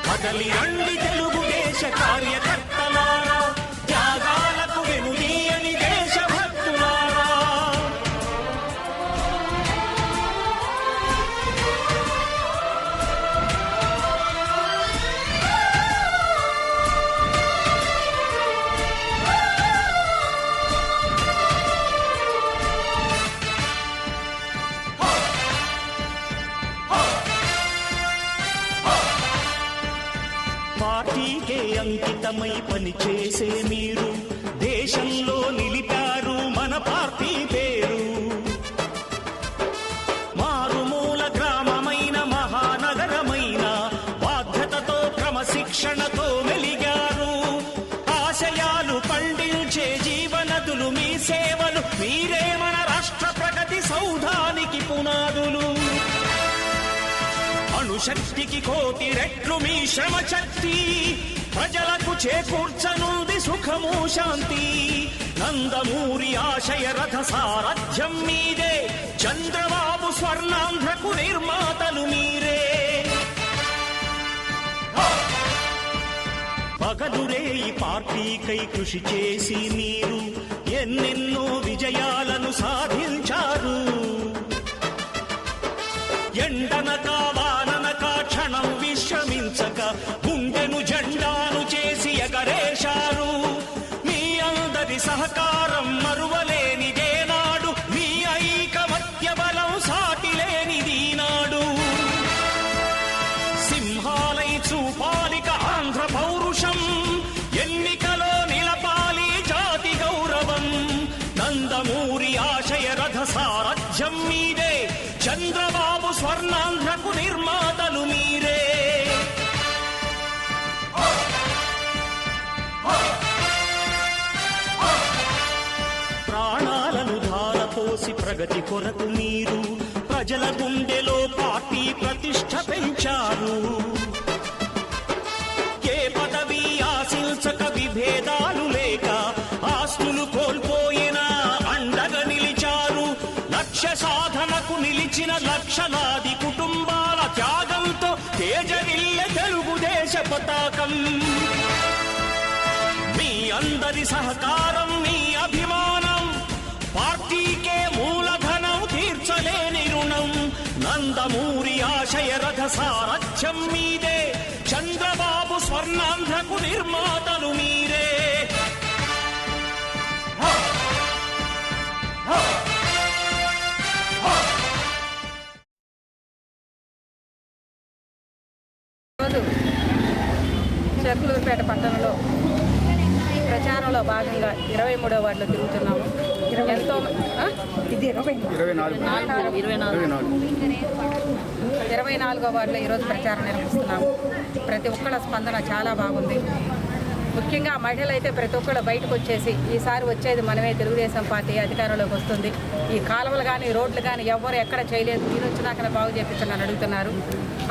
కదలి రండి తెలుగుదేశ కార్యకర్తలారా, త్యాగాలకు వెనుదీయని దేశభక్తులారా. పార్టీకే అంకితమై పనిచేసే మీరు దేశంలో నిలిపారు మన పార్టీ పేరు. మారుమూల గ్రామమైన మహానగరమైన బాధ్యతతో క్రమశిక్షణతో మెలిగారు. ఆశయాలు పండించే జీవనదులు మీ సేవలు, మీరే మన రాష్ట్ర ప్రగతి సౌధానికి పునాదులు. అణుశక్తికి కోటి రెట్లు మీ శ్రమ శక్తి, ప్రజలకు చేకూర్చనుంది సుఖము శాంతి. నందమూరి ఆశయ రథ సారథ్యం మీదే, చంద్రబాబు స్వర్ణాంధ్రకు నిర్మాతలు మీరే. పగలురే ఈ పార్టీకై కృషి చేసి మీరు ఎన్నెన్నో విజయాలను సాధించారు. ఎండనక వాననక క్షణం విశ్రమించక గుండెను జెండాను చేసి ఎగరేశారు. మీ అందరి సహకారం మరువలేనిదే నాడు, మీ ఐకమత్య బలం సాటిలేనిది నాడు. సింహాలై చూపాలిక ఆంధ్ర పౌరుషం, ఎన్నికలో నిలపాలి జాతి గౌరవం. నందమూరి ఆశయ రథ సారథ్యం మీదే, చంద్రబాబు స్వర్ణాంధ్రకు నిర్మాతలు మీరే. ప్రాణాలను ధారపోసి ప్రగతి కొరకు మీరు ప్రజల గుండెలో పార్టీ ప్రతిష్ఠ పెంచారు. ఏ పదవి ఆశించక విభేదాలు లేక ఆస్తులు కోల్పోయినా అండగా నిలిచారు. లక్ష్య సాధనకు నిలిచిన లక్షలాది కుటుంబాల త్యాగంతో తేజరిల్లె తెలుగుదేశ పతాకం. మీ అందరి సహకారం, మీ అభిమానం, పార్టీకే మూలధనం, తీర్చలేని రుణం. నందమూరి ఆశయ రథ సారథ్యం మీదే, చంద్రబాబు స్వర్ణాంధ్రకు నిర్మాతలు మీరే. చిలకలూరుపేట పట్టణంలో ప్రచారంలో భాగంగా 23వ వార్డులో తిరుగుతున్నాము. ఎంతో 24వ వార్డులో ఈరోజు ప్రచారం నిర్వహిస్తున్నాము. ప్రతి ఒక్కళ్ళ స్పందన చాలా బాగుంది. ముఖ్యంగా మహిళలు అయితే ప్రతి ఒక్కళ్ళు బయటకు వచ్చేసి ఈసారి వచ్చేది మనమే, తెలుగుదేశం పార్టీ అధికారంలోకి వస్తుంది, ఈ కాలువలు కానీ రోడ్లు కానీ ఎవ్వరు ఎక్కడ చేయలేదు, మీరు వచ్చినాకనే బాగు చేపించండి అని అడుగుతున్నారు.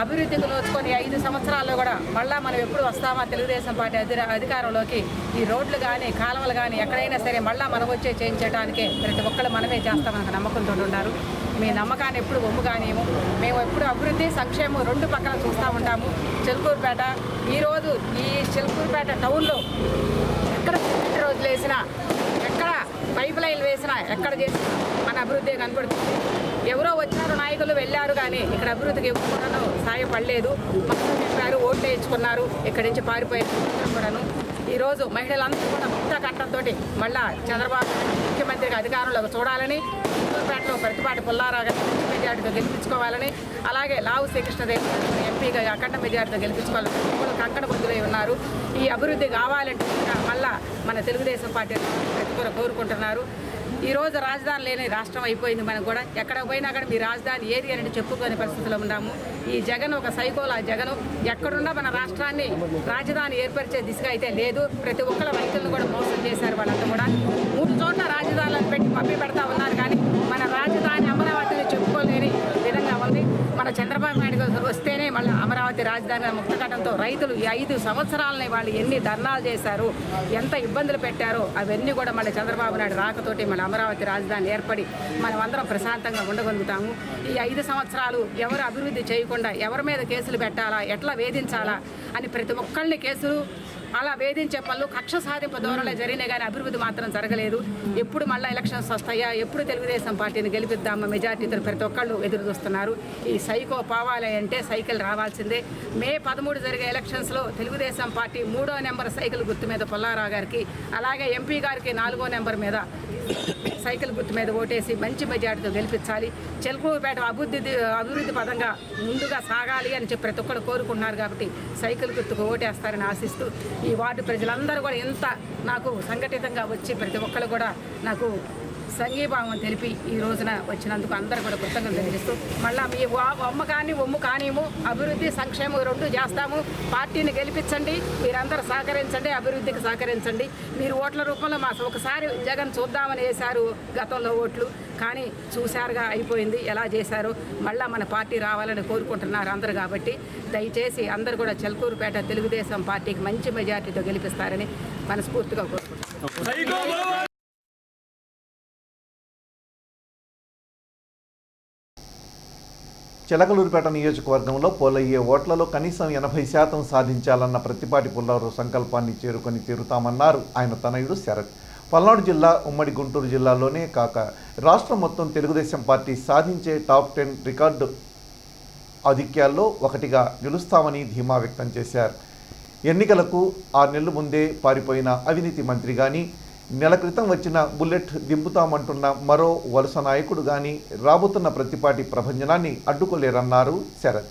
అభివృద్ధికి నోచుకొని 5 సంవత్సరాల్లో కూడా మళ్ళీ మనం ఎప్పుడు వస్తామా తెలుగుదేశం పార్టీ అధికారంలోకి ఈ రోడ్లు కానీ కాలువలు కానీ ఎక్కడైనా సరే మళ్ళీ మనం వచ్చే చేయించడానికే ప్రతి ఒక్కళ్ళు మనమే చేస్తామని నమ్మకంతో ఉన్నారు. మీ నమ్మకాన్ని ఎప్పుడు ఒమ్ము కానియము. మేము ఎప్పుడు అభివృద్ధి సంక్షేమం 2 పక్కన చూస్తూ ఉంటాము. చిలుకూరుపేట ఈరోజు ఈ చిలుకూరుపేట టౌన్లో ఎక్కడ రోజులు వేసినా, ఎక్కడ పైప్ లైన్లు వేసినా, ఎక్కడ చేసినా మన అభివృద్ధి కనపడుతుంది. ఎవరో వచ్చారు నాయకులు వెళ్ళారు కానీ ఇక్కడ అభివృద్ధికి ఎవరు సాయపడలేదు. మొత్తం చెప్పారు, ఓట్లు వేయించుకున్నారు, ఇక్కడి నుంచి పారిపోయారు కూడాను. ఈరోజు మహిళలందరూ కూడా ముక్త కంఠంతో మళ్ళా చంద్రబాబు ముఖ్యమంత్రిగా అధికారంలో చూడాలని, చిత్తూరుపేటలో ప్రతిపాటి పుల్లారావు గారిని మెజార్టీతో గెలిపించుకోవాలని, అలాగే లావు శ్రీకృష్ణదేవి ఎంపీగా అఖండ మెజార్టీతో గెలిపించుకోవాలని కంకణ బుద్ధులై ఉన్నారు. ఈ అభివృద్ధి కావాలంటే మళ్ళా మన తెలుగుదేశం పార్టీ ప్రతి ఒక్కరు కోరుకుంటున్నారు. ఈరోజు రాజధాని లేని రాష్ట్రం అయిపోయింది. మనకు కూడా ఎక్కడ పోయినా కూడా మీ రాజధాని ఏది అని చెప్పుకునే పరిస్థితిలో ఉన్నాము. ఈ జగన్ ఒక సైకోలా జగన్ ఎక్కడున్నా మన రాష్ట్రాన్ని రాజధాని ఏర్పరిచే దిశగా అయితే లేదు. ప్రతి ఒక్కళ్ళ రైతులను కూడా మోసం చేశారు. వాళ్ళంతా కూడా 3 చోట్ల రాజధానులను పెట్టి పంపి పెడతా ఉన్నారు కానీ మన రాజధాని అమరావతిని చెప్పుకోలేని విధంగా ఉంది. మన చంద్రబాబు నాయుడు గారు వస్తేనే మళ్ళీ అమరావతి రాజధాని ముక్తకటంతో రైతులు ఈ 5 సంవత్సరాలని వాళ్ళు ఎన్ని ధర్నాలు చేశారు, ఎంత ఇబ్బందులు పెట్టారో అవన్నీ కూడా మళ్ళీ చంద్రబాబు నాయుడు రాకతోటి మళ్ళీ అమరావతి రాజధాని ఏర్పడి మనం అందరం ప్రశాంతంగా ఉండగలుగుతాము. ఈ 5 సంవత్సరాలు ఎవరు అభివృద్ధి చేయకుండా ఎవరి మీద కేసులు పెట్టాలా, ఎట్లా వేధించాలా అని ప్రతి ఒక్కళ్ళని కేసులు అలా వేధించే పనులు కక్ష సాధింపు ధోరణిలో జరిగినాయి కానీ అభివృద్ధి మాత్రం జరగలేదు. ఎప్పుడు మళ్ళీ ఎలక్షన్స్ వస్తాయా, ఎప్పుడు తెలుగుదేశం పార్టీని గెలిపిద్దామా మెజార్టీతో ప్రతి ఒక్కళ్ళు ఎదురు చూస్తున్నారు. ఈ సైకో పోవాలి అంటే సైకిల్ రావాల్సిందే. మే 13 జరిగే ఎలక్షన్స్లో తెలుగుదేశం పార్టీ 3వ నెంబర్ సైకిల్ గుర్తు మీద పుల్లారావు గారికి, అలాగే ఎంపీ గారికి 4వ నెంబర్ మీద సైకిల్ గుర్తు మీద ఓటేసి మంచి మెజార్టీతో గెలిపించాలి. చిలుకూరుపేట అభివృద్ధి పదంగా ముందుగా సాగాలి అని చెప్పి ప్రతి ఒక్కరు కోరుకుంటున్నారు. కాబట్టి సైకిల్ గుర్తుకు ఓటేస్తారని ఆశిస్తూ ఈ వార్డు ప్రజలందరూ కూడా ఇంత నాకు సంఘటితంగా వచ్చి ప్రతి ఒక్కరు కూడా నాకు సంఘీభావం తెలిపి ఈ రోజున వచ్చినందుకు అందరూ కూడా కృతజ్ఞతలు తెలియజేస్తూ మళ్ళీ మీ ఒమ్ము కానిము అభివృద్ధి సంక్షేమం 2 చేస్తాము. పార్టీని గెలిపించండి, మీరందరూ సహకరించండి, అభివృద్ధికి సహకరించండి. మీరు ఓట్ల రూపంలో మా ఒకసారి జగన్ చూద్దామని వేశారు గతంలో ఓట్లు, కానీ చూశారుగా అయిపోయింది ఎలా చేశారో. మళ్ళీ మన పార్టీ రావాలని కోరుకుంటున్నారు అందరూ. కాబట్టి దయచేసి అందరూ కూడా చిలుకూరుపేట తెలుగుదేశం పార్టీకి మంచి మెజార్టీతో గెలిపిస్తారని మనస్ఫూర్తిగా కోరుకుంటున్నాను. చిలకలూరుపేట నియోజకవర్గంలో పోలయ్యే ఓట్లలో కనీసం 80% సాధించాలన్న ప్రతిపాటి పుల్లారావు సంకల్పాన్ని చేరుకొని తీరుతామన్నారు ఆయన తనయుడు శరత్. పల్నాడు జిల్లా, ఉమ్మడి గుంటూరు జిల్లాలోనే కాక రాష్ట్రం మొత్తం తెలుగుదేశం పార్టీ సాధించే టాప్ 10 రికార్డు ఆధిక్యాల్లో ఒకటిగా నిలుస్తామని ధీమా వ్యక్తం చేశారు. ఎన్నికలకు 6 నెలల ముందే పారిపోయిన అవినీతి మంత్రి కానీ, నెల క్రితం వచ్చిన బుల్లెట్ దింపుతామంటున్న మరో వలస నాయకుడు కానీ రాబోతున్న ప్రతిపాటి ప్రభంజనాన్ని అడ్డుకోలేరన్నారు శరత్.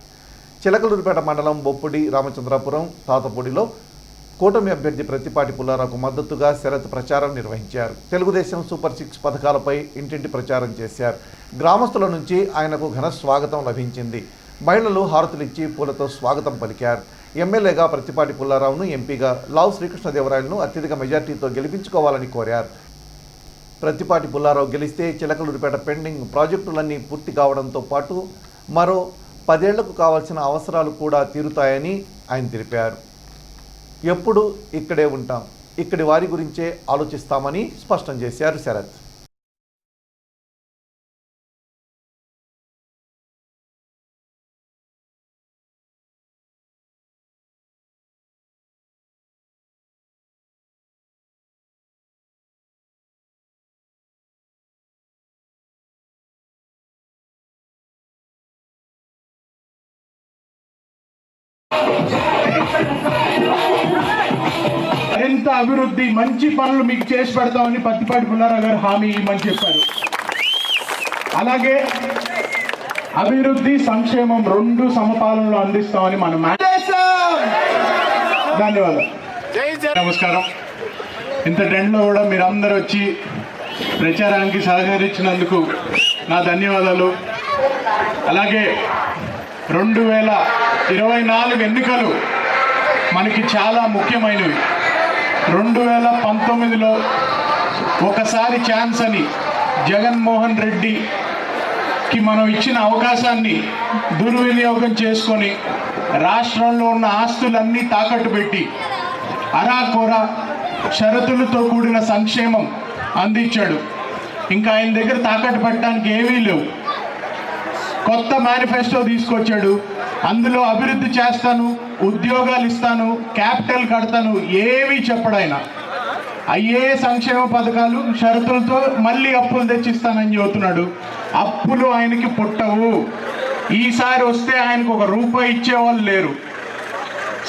చిలకలూరుపేట మండలం బొప్పుడి, రామచంద్రాపురం, తాతపూడిలో కూటమి అభ్యర్థి ప్రతిపాటి పుల్లారావుకు మద్దతుగా శరత్ ప్రచారం నిర్వహించారు. తెలుగుదేశం సూపర్ 6 పథకాలపై ఇంటింటి ప్రచారం చేశారు. గ్రామస్తుల నుంచి ఆయనకు ఘన స్వాగతం లభించింది. మహిళలు హారతులిచ్చి పూలతో స్వాగతం పలికారు. ఎమ్మెల్యేగా ప్రతిపాటి పుల్లారావును, ఎంపీగా లావు శ్రీకృష్ణదేవరాయలను అత్యధిక మెజార్టీతో గెలిపించుకోవాలని కోరారు. ప్రతిపాటి పుల్లారావు గెలిస్తే చిలకలూరుపేట పెండింగ్ ప్రాజెక్టులన్నీ పూర్తి కావడంతో పాటు మరో 10 ఏళ్లకు కావాల్సిన అవసరాలు కూడా తీరుతాయని ఆయన తెలిపారు. ఎప్పుడు ఇక్కడే ఉంటాం, ఇక్కడి వారి గురించే ఆలోచిస్తామని స్పష్టం చేశారు శరత్. మరింత అభివృద్ధి, మంచి పనులు మీకు చేసి పెడతామని ప్రతిపాటి పుల్లారావు గారు హామీ ఇవ్వమని చెప్పారు. అలాగే అభివృద్ధి సంక్షేమం 2 సమపాలనలో అందిస్తామని మనం ధన్యవాదాలు. నమస్కారం. ఇంత ట్రెండ్లో కూడా మీరందరూ వచ్చి ప్రచారానికి సహకరించినందుకు నా ధన్యవాదాలు. అలాగే 2024 ఎన్నికలు మనకి చాలా ముఖ్యమైనవి. 2019లో ఒకసారి ఛాన్స్ అని జగన్మోహన్ రెడ్డికి మనం ఇచ్చిన అవకాశాన్ని దుర్వినియోగం చేసుకొని రాష్ట్రంలో ఉన్న ఆస్తులన్నీ తాకట్టు పెట్టి అరాకొర షరతులతో కూడిన సంక్షేమం అందించాడు. ఇంకా ఆయన దగ్గర తాకట్టు పెట్టడానికి ఏమీ లేవు. కొత్త మేనిఫెస్టో తీసుకొచ్చాడు. అందులో అభివృద్ధి చేస్తాను, ఉద్యోగాలు ఇస్తాను, క్యాపిటల్ కడతాను ఏమీ చెప్పడు ఆయన. అయ్యే సంక్షేమ పథకాలు షరతులతో మళ్ళీ అప్పులు తెచ్చిస్తానని చెబుతున్నాడు. అప్పులు ఆయనకి పుట్టవు. ఈసారి వస్తే ఆయనకు ₹1 ఇచ్చేవాళ్ళు లేరు.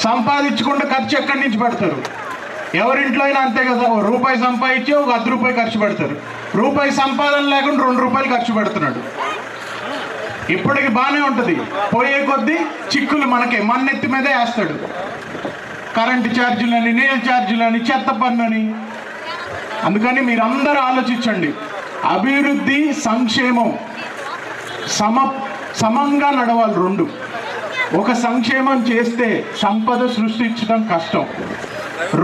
సంపాదించకుండా ఖర్చు ఎక్కడి నుంచి పెడతారు? ఎవరింట్లో అయినా అంతే కదా, ₹1 సంపాదించి ₹10 ఖర్చు పెడతారు. ₹1 సంపాదన లేకుండా ₹2 ఖర్చు పెడుతున్నాడు. ఇప్పటికి బాగానే ఉంటుంది, పోయే కొద్దీ చిక్కులు మనకే మన్నెత్తి మీదే వేస్తాడు. కరెంటు ఛార్జీలని, నీళ్ళ ఛార్జీలని, చెత్త పన్నుని. అందుకని మీరందరూ ఆలోచించండి. అభివృద్ధి సంక్షేమం సమంగా నడవాలి రెండు. ఒక సంక్షేమం చేస్తే సంపద సృష్టించడం కష్టం.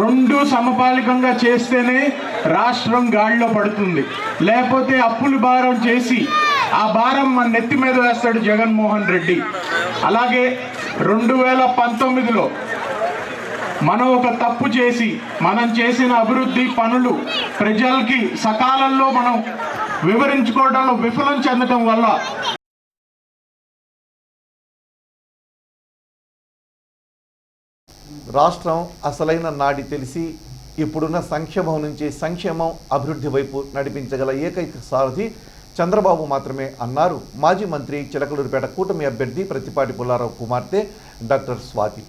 రెండు సమపాలికంగా చేస్తేనే రాష్ట్రం గాడిలో పడుతుంది. లేకపోతే అప్పులు భారం చేసి ఆ భారం మన నెత్తి మీద వేస్తాడు జగన్మోహన్ రెడ్డి. అలాగే 2019లో మనం ఒక తప్పు చేసి మనం చేసిన అభివృద్ధి పనులు ప్రజలకి సకాలంలో మనం వివరించుకోవడంలో విఫలం చెందడం వల్ల రాష్ట్రం అసలైన నాడి తెలిసి ఇప్పుడున్న సంక్షేమం నుంచి సంక్షేమం అభివృద్ధి వైపు నడిపించగల ఏకైక సారథి చంద్రబాబు మాత్రమే అన్నారు మాజీ మంత్రి చిలకలూరిపేట కూటమి అభ్యర్థి ప్రత్తిపాటి పుల్లారావు కుమార్తె డాక్టర్ స్వాతి.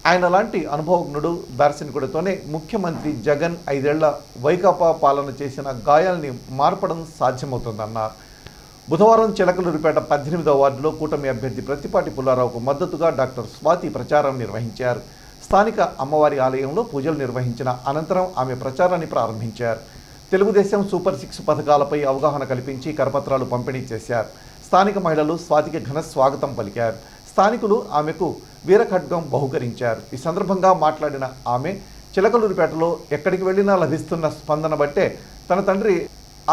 ఆయన లాంటి అనుభవజ్ఞుడు దార్శనికుడితోనే ముఖ్యమంత్రి జగన్ 5 ఏళ్ల వైకాపా పాలన చేసిన గాయాల్ని మార్పడం సాధ్యమవుతుందన్నారు. బుధవారం చిలకలూరిపేట 18వ వార్డులో కూటమి అభ్యర్థి ప్రత్తిపాటి పుల్లారావుకు మద్దతుగా డాక్టర్ స్వాతి ప్రచారం నిర్వహించారు. స్థానిక అమ్మవారి ఆలయంలో పూజలు నిర్వహించిన అనంతరం ఆమె ప్రచారాన్ని ప్రారంభించారు. తెలుగుదేశం సూపర్ 6 పథకాలపై అవగాహన కల్పించి కరపత్రాలు పంపిణీ చేశారు. స్థానిక మహిళలు స్వాతికి ఘన స్వాగతం పలికారు. స్థానికులు ఆమెకు వీరఖడ్గం బహుకరించారు. ఈ సందర్భంగా మాట్లాడిన ఆమె చిలకలూరిపేటలో ఎక్కడికి వెళ్ళినా లభిస్తున్న స్పందన బట్టే తన తండ్రి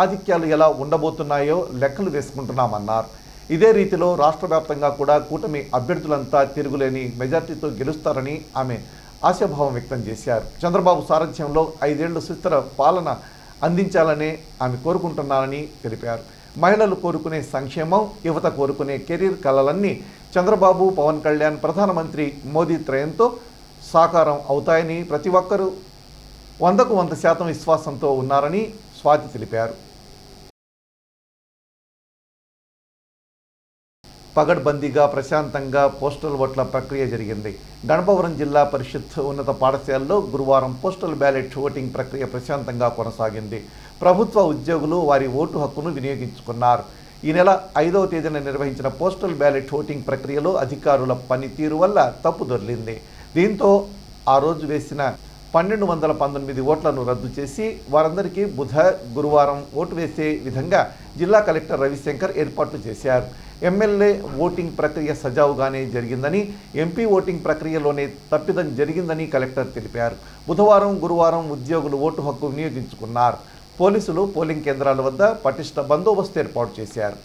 ఆధిక్యాలు ఎలా ఉండబోతున్నాయో లెక్కలు వేసుకుంటున్నామన్నారు. ఇదే రీతిలో రాష్ట్ర వ్యాప్తంగా కూడా కూటమి అభ్యర్థులంతా తిరుగులేని మెజార్టీతో గెలుస్తారని ఆమె ఆశాభావం వ్యక్తం చేశారు. చంద్రబాబు సారథ్యంలో 5 ఏళ్లు సుస్థిర పాలన అందించాలనే ఆమె కోరుకుంటున్నారని తెలిపారు. మహిళలు కోరుకునే సంక్షేమం, యువత కోరుకునే కెరీర్ కలలన్నీ చంద్రబాబు, పవన్ కళ్యాణ్, ప్రధానమంత్రి మోదీ త్రయంతో సాకారం అవుతాయని ప్రతి ఒక్కరూ 100కు 100% విశ్వాసంతో ఉన్నారని స్వాతి తెలిపారు. పగడ్బందీగా ప్రశాంతంగా పోస్టల్ ఓట్ల ప్రక్రియ జరిగింది. గణపవరం జిల్లా పరిషత్ ఉన్నత పాఠశాలలో గురువారం పోస్టల్ బ్యాలెట్ ఓటింగ్ ప్రక్రియ ప్రశాంతంగా కొనసాగింది. ప్రభుత్వ ఉద్యోగులు వారి ఓటు హక్కును వినియోగించుకున్నారు. ఈ నెల 5వ తేదీన నిర్వహించిన పోస్టల్ బ్యాలెట్ ఓటింగ్ ప్రక్రియలో అధికారుల పనితీరు వల్ల తప్పు దొర్లింది. దీంతో ఆ రోజు వేసిన 1219 ఓట్లను రద్దు చేసి వారందరికీ గురువారం ఓటు వేసే విధంగా జిల్లా కలెక్టర్ రవిశంకర్ ఏర్పాట్లు చేశారు. ఎమ్మెల్యే ఓటింగ్ ప్రక్రియ సజావుగానే జరిగిందని, ఎంపీ ఓటింగ్ ప్రక్రియలోనే తప్పిదం జరిగిందని కలెక్టర్ తెలిపారు. బుధవారం, గురువారం ఉద్యోగులు ఓటు హక్కు వినియోగించుకున్నారు. పోలీసులు పోలింగ్ కేంద్రాల వద్ద పటిష్ట బందోబస్తు ఏర్పాటు చేశారు.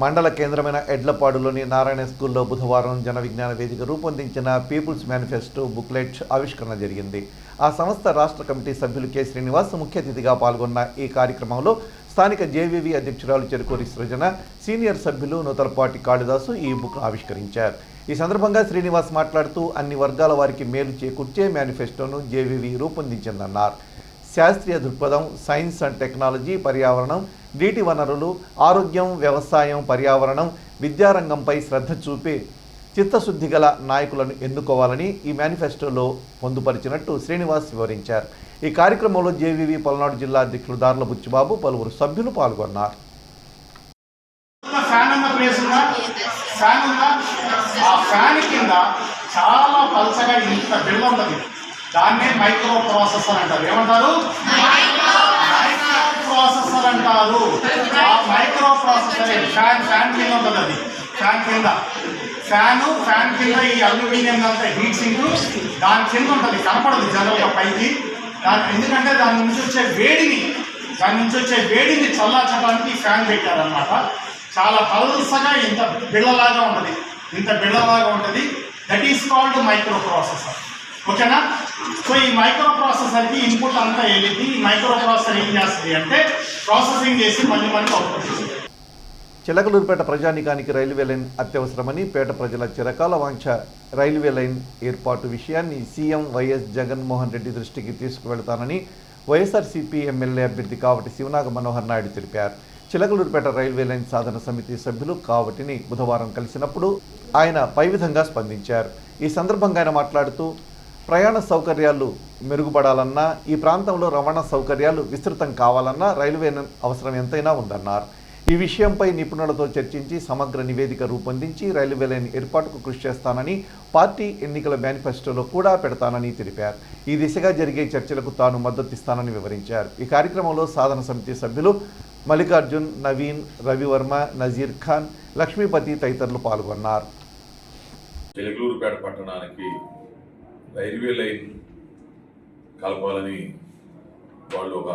మండల కేంద్రమైన ఎడ్లపాడులోని నారాయణ స్కూల్లో బుధవారం జన విజ్ఞాన వేదిక రూపొందించిన పీపుల్స్ మేనిఫెస్టో బుక్లెట్ ఆవిష్కరణ జరిగింది. ఆ సంస్థ రాష్ట్ర కమిటీ సభ్యులు కె శ్రీనివాస్ ముఖ్య అతిథిగా పాల్గొన్న ఈ కార్యక్రమంలో స్థానిక జేవీవీ అధ్యక్షురాలు చెరుకూరి సృజన, సీనియర్ సభ్యులు నూతలపాటి కాళిదాసు ఈ బుక్ ఆవిష్కరించారు. ఈ సందర్భంగా శ్రీనివాస్ మాట్లాడుతూ అన్ని వర్గాల వారికి మేలు చేకూర్చే మేనిఫెస్టోను జేవీవీ రూపొందించిందన్నారు. శాస్త్రీయ దృక్పథం, సైన్స్ అండ్ టెక్నాలజీ, పర్యావరణం, నీటి వనరులు, ఆరోగ్యం, వ్యవసాయం, పర్యావరణం, విద్యారంగంపై శ్రద్ధ చూపి చిత్తశుద్ధి గల నాయకులను ఎన్నుకోవాలని ఈ మేనిఫెస్టోలో పొందుపరిచినట్టు శ్రీనివాస్ వివరించారు. ఈ కార్యక్రమంలో జేవీవీ పల్నాడు జిల్లా అధ్యక్షుడు దార్ల బుచ్చిబాబు, పలువురు సభ్యులు పాల్గొన్నారు. చాలా పలసగా ఇంత బిళ్ళ ఉన్నది. దాన్నే మైక్రో ప్రాసెసర్ అంటారు. ఏమంటారు? మైక్రో ప్రాసెసర్ అంటారు. ఆ మైక్రో ప్రాసెసర్ ఫ్యాన్ కింద ఉంటుంది. అది ఫ్యాన్ కింద ఈ అల్యూమినియం అంతా హీట్ సింక్ దాని కింద ఉంటుంది. కనపడదు జనరల్గా పైకి. ఎందుకంటే దాని నుంచి వచ్చే వేడిని చల్లార్చడానికి ఫ్యాన్ పెట్టారనమాట. చాలా పల్సగా ఇంత బిళ్ళలాగా ఉంటుంది. That is called micro processor. ఓకేనా? సో ఈ మైక్రో ప్రాసెసర్కి ఇన్పుట్ అంతా వెళ్ళింది. ఈ మైక్రో ప్రాసెసర్ ఏం చేస్తుంది అంటే ప్రాసెసింగ్ చేసి మళ్ళీ అవుట్పుట్ ఇస్తుంది. చిలకలూరుపేట ప్రజానికానికి రైల్వే లైన్ అత్యవసరమని పేట ప్రజల చిరకాల వాంఛ రైల్వే లైన్ ఏర్పాటు విషయాన్ని సీఎం వైఎస్ జగన్మోహన్ రెడ్డి దృష్టికి తీసుకువెళతానని వైఎస్ఆర్సీపీ ఎమ్మెల్యే అభ్యర్థి కావటి శివనాగ మనోహర్ నాయుడు తెలిపారు. చిలకలూరుపేట రైల్వే లైన్ సాధన సమితి సభ్యులు కావటిని బుధవారం కలిసినప్పుడు ఆయన పై విధంగా స్పందించారు. ఈ సందర్భంగా ఆయన మాట్లాడుతూ ప్రయాణ సౌకర్యాలు మెరుగుపడాలన్నా, ఈ ప్రాంతంలో రవాణా సౌకర్యాలు విస్తృతం కావాలన్నా రైల్వే అవసరం ఎంతైనా ఉందన్నారు. ఈ విషయంపై నిపుణులతో చర్చించి సమగ్ర నివేదిక రూపొందించి రైల్వే లైన్ ఏర్పాటుకు కృషి చేస్తానని, పార్టీ ఎన్నికల మేనిఫెస్టోలో కూడా పెడతానని తెలిపారు. ఈ దిశగా జరిగే చర్చలకు తాను మద్దతిస్తానని వివరించారు. ఈ కార్యక్రమంలో సాధన సమితి సభ్యులు మల్లికార్జున్, నవీన్, రవివర్మ, నజీర్ ఖాన్, లక్ష్మీపతి తదితరులు పాల్గొన్నారు. చిలకలూరుపేట పట్టణానికి రైల్వే లైన్ కలపాలని వాళ్ళు ఒక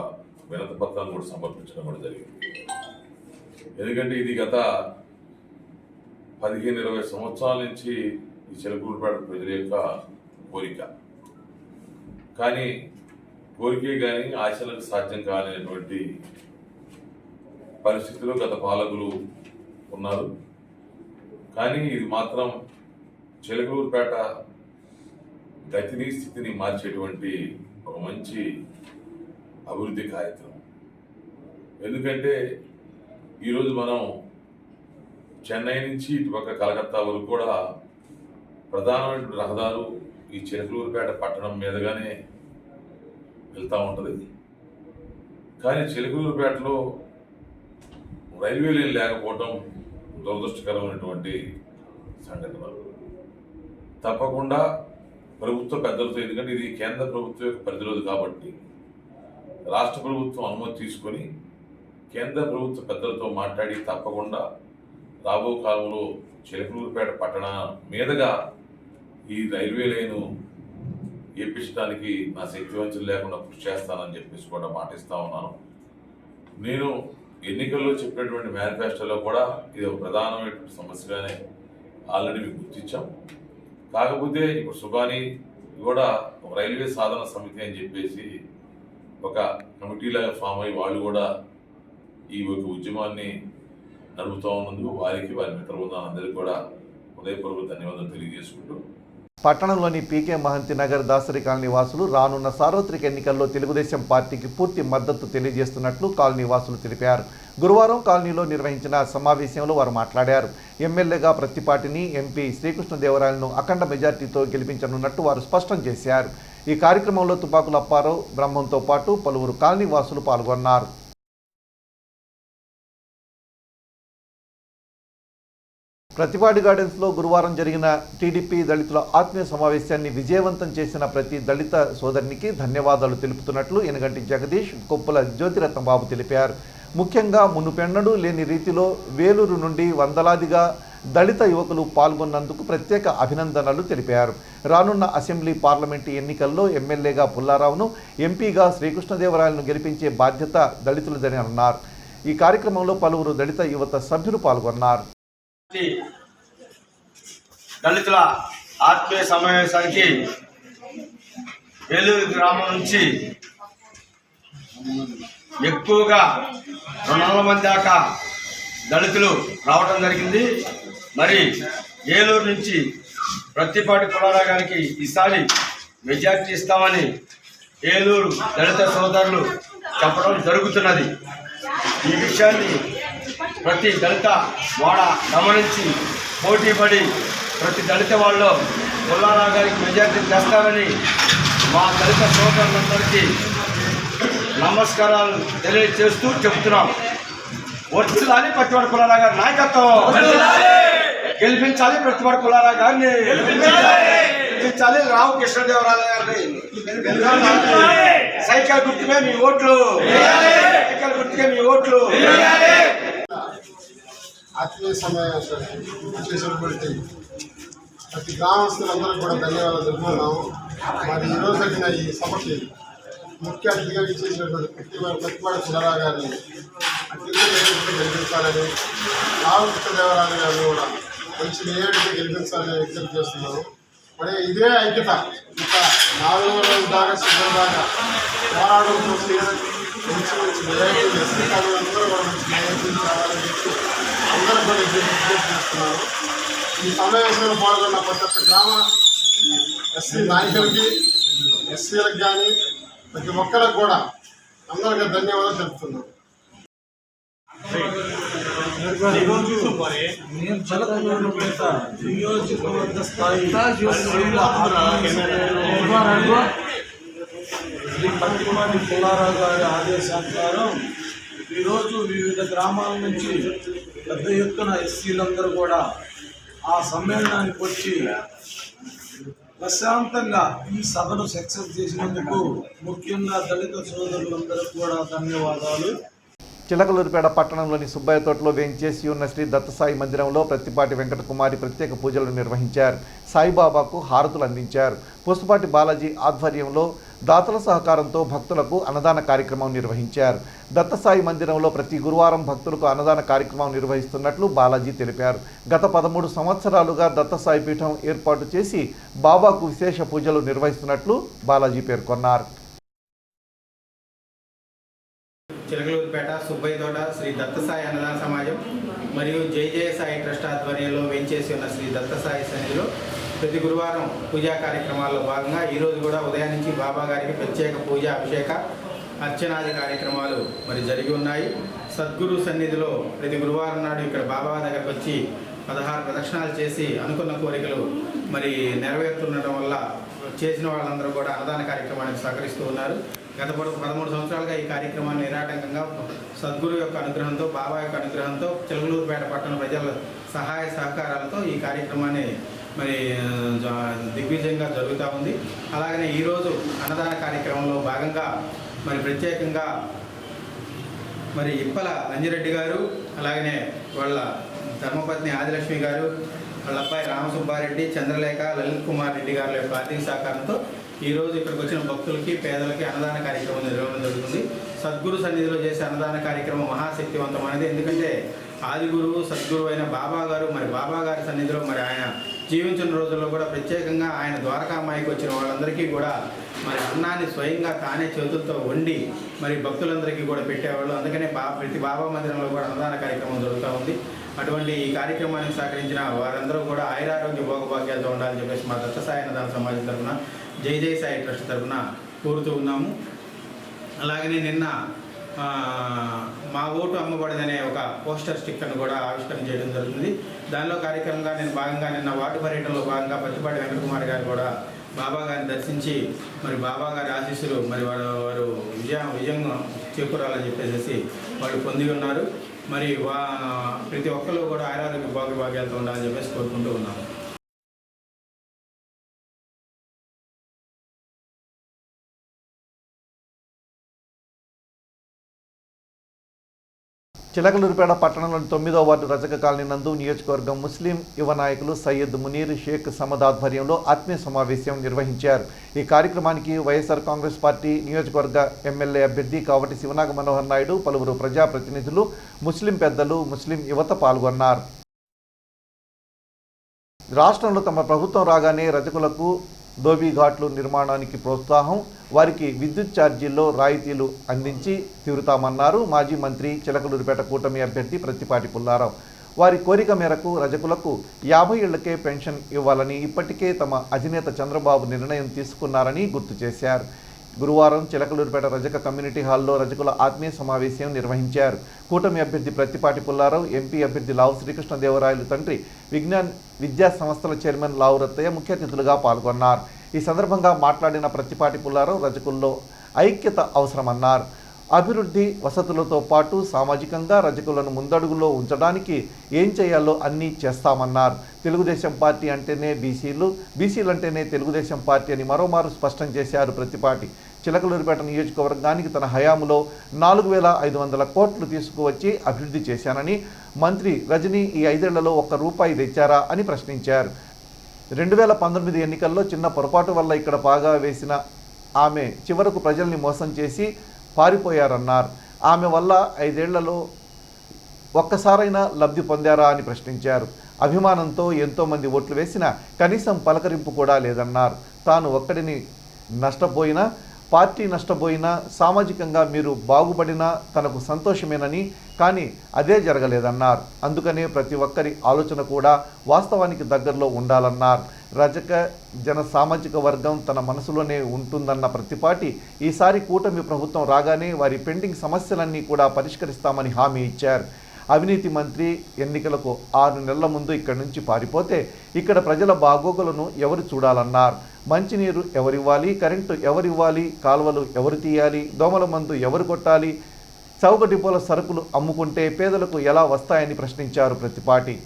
వినతి పత్రాన్ని కూడా సమర్పించడం కూడా జరిగింది. ఎందుకంటే ఇది గత 15-20 సంవత్సరాల నుంచి ఈ చిలకలూరుపేట ప్రజల యొక్క కోరిక. కానీ కోరికే కానీ ఆశలకు సాధ్యం కాలేనటువంటి పరిస్థితిలో గత పాలకులు ఉన్నారు. కానీ ఇది మాత్రం చిలకలూరుపేట గతిని స్థితిని మార్చేటువంటి ఒక మంచి అభివృద్ధి కార్యక్రమం. ఎందుకంటే ఈరోజు మనం చెన్నై నుంచి ఇటుపక్క కలకత్తా వరకు కూడా ప్రధానమైన రహదారు ఈ చిలకలూరుపేట పట్టణం మీదుగానే వెళ్తూ ఉంటుంది. కానీ చిలకలూరుపేటలో రైల్వే లైన్ లేకపోవడం దురదృష్టకరమైనటువంటి సంఘటన. తప్పకుండా ప్రభుత్వ పెద్దలతో, ఎందుకంటే ఇది కేంద్ర ప్రభుత్వం యొక్క పరిధిలోది కాబట్టి రాష్ట్ర ప్రభుత్వం అనుమతి తీసుకొని కేంద్ర ప్రభుత్వ పెద్దలతో మాట్లాడి తప్పకుండా రాబో కాలంలో చిలకలూరుపేట పట్టణ మీదుగా ఈ రైల్వే లైను ఏపించడానికి నా శక్తి వంచన లేకుండా కృషి చేస్తానని చెప్పేసి కూడా మాటిస్తా ఉన్నాను. నేను ఎన్నికల్లో చెప్పినటువంటి మేనిఫెస్టోలో కూడా ఇది ఒక ప్రధానమైనటువంటి సమస్యగానే ఆల్రెడీ మీకు గుర్తించాం. కాకపోతే ఇప్పుడు సుబాని కూడా ఒక రైల్వే సాధన సమితి అని చెప్పేసి ఒక కమిటీలాగా ఫామ్ అయ్యి వాళ్ళు కూడా ఈ ఒక ఉద్యమాన్ని నడుపుతూ ఉన్నందుకు వారికి, వారి మిత్ర బృందాలు అందరికీ కూడా హృదయపూర్వక ధన్యవాదాలు తెలియజేసుకుంటూ, పట్టణంలోని పీకే మహంతి నగర్ దాసరి కాలనీ వాసులు రానున్న సార్వత్రిక ఎన్నికల్లో తెలుగుదేశం పార్టీకి పూర్తి మద్దతు తెలియజేస్తున్నట్లు కాలనీ వాసులు తెలిపారు. గురువారం కాలనీలో నిర్వహించిన సమావేశంలో వారు మాట్లాడారు. ఎమ్మెల్యేగా ప్రత్తిపాటిని, ఎంపీ శ్రీకృష్ణదేవరాయలను అఖండ మెజార్టీతో గెలిపించనున్నట్టు వారు స్పష్టం చేశారు. ఈ కార్యక్రమంలో తుపాకుల అప్పారావు, బ్రహ్మంతో పాటు పలువురు కాలనీ వాసులు పాల్గొన్నారు. ప్రతిపాటి గార్డెన్స్లో గురువారం జరిగిన టీడీపీ దళితుల ఆత్మీయ సమావేశాన్ని విజయవంతం చేసిన ప్రతి దళిత సోదరునికి ధన్యవాదాలు తెలుపుతున్నట్లు ఎనగంటి జగదీష్, కొప్పుల జ్యోతిరత్నబాబు తెలిపారు. ముఖ్యంగా మునుపెన్నడూ లేని రీతిలో వేలూరు నుండి వందలాదిగా దళిత యువకులు పాల్గొన్నందుకు ప్రత్యేక అభినందనలు తెలిపారు. రానున్న అసెంబ్లీ, పార్లమెంటు ఎన్నికల్లో ఎమ్మెల్యేగా పుల్లారావును, ఎంపీగా శ్రీకృష్ణదేవరాయలను గెలిపించే బాధ్యత దళితులదని అన్నారు. ఈ కార్యక్రమంలో పలువురు దళిత యువత సభ్యులు పాల్గొన్నారు. దళితుల ఆత్మీయ సమావేశానికి వేలూరు గ్రామం నుంచి ఎక్కువగా 200 మంది దాకా దళితులు రావడం జరిగింది. మరి ఏలూరు నుంచి ప్రత్తిపాటి పుల్లారావు గారికి ఈసారి మెజార్టీ ఇస్తామని ఏలూరు దళిత సోదరులు చెప్పడం జరుగుతున్నది. ఈ విషయాన్ని ప్రతి దళిత వాడ గమనించి పోటీపడి ప్రతి దళిత వాళ్ళు పుల్లారావు గారికి మెజార్టీ తెస్తారని మా దళిత సోదరులందరికీ నమస్కారాలు తెలియజేస్తూ చెప్తున్నాం. వర్తిల్లాలి ప్రతిపాటి పుల్లారావు గారి నాయకత్వం, గెలిపించాలి ప్రతిపాటి పుల్లారావు గారిని. గెలిపించాలి రామకృష్ణదేవరాయలు గారిని. సైకిల్ గుర్తుకే మీ ఓట్లు, సైకిల్ గుర్తుకే మీ ఓట్లు. ఆత్మీయ సమావేశం చేసినటువంటి ప్రతి గ్రామస్తులందరూ కూడా ధన్యవాదాలు తెలుపుతున్నాము. మరి ఈరోజు జరిగిన ఈ సభకి ముఖ్య అతిథిగా ఇచ్చేసినటువంటి ప్రతిపాడు సుధారావు గారిని గెలిపించాలని, రామకృష్ణదేవరాయలు గారిని కూడా మంచి నియోజకవర్గం గెలిపించాలని విజ్ఞప్తి చేస్తున్నాము. మరి ఇదే ఐక్యత ఇంకా 4 రోజుల దాకా సిద్ధంగా పోరాటం చూసి మంచి మంచి నియోజకవర్గం ఎస్సీ కాలంలో కూడా మంచి నియోజకవర్గం కావాలని చెప్పి అందరూ కూడా విజ్ఞప్తి చేస్తున్నారు. ఈ సమావేశంలో పాల్గొన్న ప్రతి ఒక్క గ్రామ ఎస్సీ నాయకులకి, ఎస్సీలకు కానీ ప్రతి ఒక్కరికి కూడా అందరికీ ధన్యవాదాలు తెలుపుతున్నాం. నియోజకవర్గ స్థాయి శ్రీ పట్టిమాటి పుల్లారావు గారి ఆదేశానుసారం ఈరోజు వివిధ గ్రామాల నుంచి పెద్ద ఎత్తున ఎస్సీలందరూ కూడా ఆ సమ్మేళనానికి వచ్చి ప్రశాంతంగా ఈ సభను సక్సెస్ చేసినందుకు ముఖ్యంగా దళిత సోదరులందరికీ కూడా ధన్యవాదాలు. చిలకలూరిపేట పట్టణంలోని సుబ్బయ్య తోటలో వేంచేసి ఉన్న శ్రీ దత్తసాయి మందిరంలో ప్రత్తిపాటి వెంకటకుమారి ప్రత్యేక పూజలు నిర్వహించారు. సాయిబాబాకు హారతులు అందించారు. పుస్తపాటి బాలాజీ ఆధ్వర్యంలో దాతల సహకారంతో భక్తులకు అన్నదాన కార్యక్రమం నిర్వహించారు. దత్తసాయి మందిరంలో ప్రతి గురువారం భక్తులకు అన్నదాన కార్యక్రమం నిర్వహిస్తున్నట్లు బాలాజీ తెలిపారు. గత 13 సంవత్సరాలుగా దత్తసాయి పీఠం ఏర్పాటు చేసి బాబాకు విశేష పూజలు నిర్వహిస్తున్నట్లు బాలాజీ పేర్కొన్నారు. చిలకలూరిపేట సుబ్బయ్య తోట శ్రీ దత్తసాయి అన్నదాన సమాజం మరియు జై జయ సాయి ట్రస్ట్ ఆధ్వర్యంలో వేంచేసి ఉన్న శ్రీ దత్తసాయి సన్నిధిలో ప్రతి గురువారం పూజా కార్యక్రమాల్లో భాగంగా ఈరోజు కూడా ఉదయం నుంచి బాబా గారికి ప్రత్యేక పూజ, అభిషేక, అర్చనాది కార్యక్రమాలు మరి జరిగి ఉన్నాయి. సద్గురు సన్నిధిలో ప్రతి గురువారం నాడు ఇక్కడ బాబా దగ్గరకు వచ్చి 16 ప్రదక్షిణాలు చేసి అనుకున్న కోరికలు మరి నెరవేరుతుండటం వల్ల చేసిన వాళ్ళందరూ కూడా అన్నదాన కార్యక్రమానికి సహకరిస్తూ ఉన్నారు. గత 13 సంవత్సరాలుగా ఈ కార్యక్రమాన్ని నిరాటంకంగా సద్గురు యొక్క అనుగ్రహంతో, బాబా యొక్క అనుగ్రహంతో, చిలకలూరిపేట పట్టణ ప్రజల సహాయ సహకారాలతో ఈ కార్యక్రమాన్ని మరి దిగ్విజయంగా జరుగుతూ ఉంది. అలాగనే ఈరోజు అన్నదాన కార్యక్రమంలో భాగంగా మరి ప్రత్యేకంగా మరి ఇప్పల అంజిరెడ్డి గారు, అలాగనే వాళ్ళ ధర్మపత్ని ఆదిలక్ష్మి గారు, వాళ్ళ అబ్బాయి రామసుబ్బారెడ్డి, చంద్రలేఖ, లలిత్ కుమార్ రెడ్డి గారి యొక్క ఆర్థిక సహకారంతో ఈరోజు ఇక్కడికి వచ్చిన భక్తులకి, పేదలకి అన్నదాన కార్యక్రమం నిర్వహణ జరుగుతుంది. సద్గురు సన్నిధిలో చేసే అన్నదాన కార్యక్రమం మహాశక్తివంతమైనది. ఎందుకంటే ఆది గురువు సద్గురు అయిన బాబా గారు మరి బాబా గారి సన్నిధిలో మరి ఆయన జీవించిన రోజుల్లో కూడా ప్రత్యేకంగా ఆయన ద్వారకామాయికి వచ్చిన వాళ్ళందరికీ కూడా మరి అన్నాన్ని స్వయంగా తానే చేతులతో వండి మరి భక్తులందరికీ కూడా పెట్టేవాళ్ళు. అందుకనే ప్రతి బాబా మందిరంలో కూడా అన్నదాన కార్యక్రమం జరుగుతూ ఉంది. అటువంటి ఈ కార్యక్రమానికి సహకరించిన వారందరూ కూడా ఆయురారోగ్య భోగభాగ్యాలతో ఉండాలని చెప్పేసి మా దత్తసాయి అన్నదాన సమాజం తరఫున, జై జై సాయి ట్రస్ట్ తరఫున కోరుతూ ఉన్నాము. అలాగనే నిన్న మా ఓటు అమ్మబడిదనే ఒక పోస్టర్ స్టిక్కర్ను కూడా ఆవిష్కరణ చేయడం జరుగుతుంది. దానిలో కార్యక్రమంగా నేను భాగంగా నిన్న వార్డు పర్యటనలో భాగంగా ప్రత్తిపాటి వెంకటకుమార్ గారు కూడా బాబా గారిని దర్శించి మరి బాబా గారి ఆశీస్సులు మరి వారు విజయం చేకూరాలని చెప్పేసి వాళ్ళు పొంది ఉన్నారు. మరి ప్రతి ఒక్కరు కూడా ఆరోగ్య భోగభాగ్యాలతో ఉండాలని చెప్పేసి కోరుకుంటూ ఉన్నాము. చిలకలూరిపేట పట్టణంలోని 9వ వార్డు రజక కాలనీ నందు నియోజకవర్గం ముస్లిం యువ నాయకులు సయ్యద్ మునీర్ షేక్ సమద్ ఆధ్వర్యంలో ఆత్మీయ సమావేశం నిర్వహించారు. ఈ కార్యక్రమానికి వైఎస్ఆర్ కాంగ్రెస్ పార్టీ నియోజకవర్గ ఎమ్మెల్యే అభ్యర్థి కావటి శివనాగ మనోహర్ నాయుడు, పలువురు ప్రజాప్రతినిధులు, ముస్లిం పెద్దలు, ముస్లిం యువత పాల్గొన్నారు. రాష్ట్రంలో తమ ప్రభుత్వం రాగానే రజకులకు ధోబీ ఘాట్లు నిర్మాణానికి ప్రోత్సాహం, వారికి విద్యుత్ ఛార్జీల్లో రాయితీలు అందించి తీరుతామన్నారు మాజీ మంత్రి చిలకలూరిపేట కూటమి అభ్యర్థి ప్రత్తిపాటి పుల్లారావు. వారి కోరిక మేరకు రజకులకు 50 ఏళ్లకే పెన్షన్ ఇవ్వాలని ఇప్పటికే తమ అధినేత చంద్రబాబు నిర్ణయం తీసుకున్నారని గుర్తు చేశారు. గురువారం చిలకలూరిపేట రజక కమ్యూనిటీ హాల్లో రజకుల ఆత్మీయ సమావేశం నిర్వహించారు. కూటమి అభ్యర్థి ప్రత్తిపాటి పుల్లారావు, ఎంపీ అభ్యర్థి లావు శ్రీకృష్ణదేవరాయలు తండ్రి విద్యా సంస్థల చైర్మన్ లావు రత్తయ్య ముఖ్య అతిథులుగా పాల్గొన్నారు. ఈ సందర్భంగా మాట్లాడిన ప్రత్తిపాటి పుల్లారావు రజకుల్లో ఐక్యత అవసరమన్నారు. అభివృద్ధి వసతులతో పాటు సామాజికంగా రజకులను ముందడుగులో ఉంచడానికి ఏం చేయాలో అన్నీ చేస్తామన్నారు. తెలుగుదేశం పార్టీ అంటేనే బీసీలు అంటేనే తెలుగుదేశం పార్టీ అని మరోమారు స్పష్టం చేశారు ప్రతిపాటి. చిలకలూరిపేట నియోజకవర్గానికి తన హయాంలో 4,500 కోట్లు తీసుకువచ్చి అభివృద్ధి చేశానని, మంత్రి రజనీ ఈ 5 ఏళ్లలో ₹1 తెచ్చారా అని ప్రశ్నించారు. 2019 ఎన్నికల్లో చిన్న పొరపాటు వల్ల ఇక్కడ పాగా వేసిన ఆమె చివరకు ప్రజల్ని మోసం చేసి పారిపోయారన్నారు. ఆమె వల్ల 5 ఏళ్లలో ఒక్కసారైనా లబ్ధి పొందారా అని ప్రశ్నించారు. అభిమానంతో ఎంతోమంది ఓట్లు వేసినా కనీసం పలకరింపు కూడా లేదన్నారు. తాను ఒక్కడిని నష్టపోయినా, పార్టీ నష్టపోయినా, సామాజికంగా మీరు బాగుపడినా తనకు సంతోషమేనని, కానీ అదే జరగలేదన్నారు. అందుకనే ప్రతి ఒక్కరి ఆలోచన కూడా వాస్తవానికి దగ్గరలో ఉండాలన్నారు. రజక జన సామాజిక వర్గం తన మనసులోనే ఉంటుందన్న ప్రతిపాటి ఈసారి కూటమి ప్రభుత్వం రాగానే వారి పెండింగ్ సమస్యలన్నీ కూడా పరిష్కరిస్తామని హామీ ఇచ్చారు. అవినీతి మంత్రి ఎన్నికలకు 6 నెలల ముందు ఇక్కడి నుంచి పారిపోతే ఇక్కడ ప్రజల బాగోగులను ఎవరు చూడాలన్నారు. మంచినీరు ఎవరివ్వాలి, కరెంటు ఎవరివ్వాలి, కాలువలు ఎవరు తీయాలి, దోమల మందు ఎవరు కొట్టాలి, చౌక డిపోల సరుకులు అమ్ముకుంటే పేదలకు ఎలా వస్తాయని ప్రశ్నించారు ప్రతిపాటి.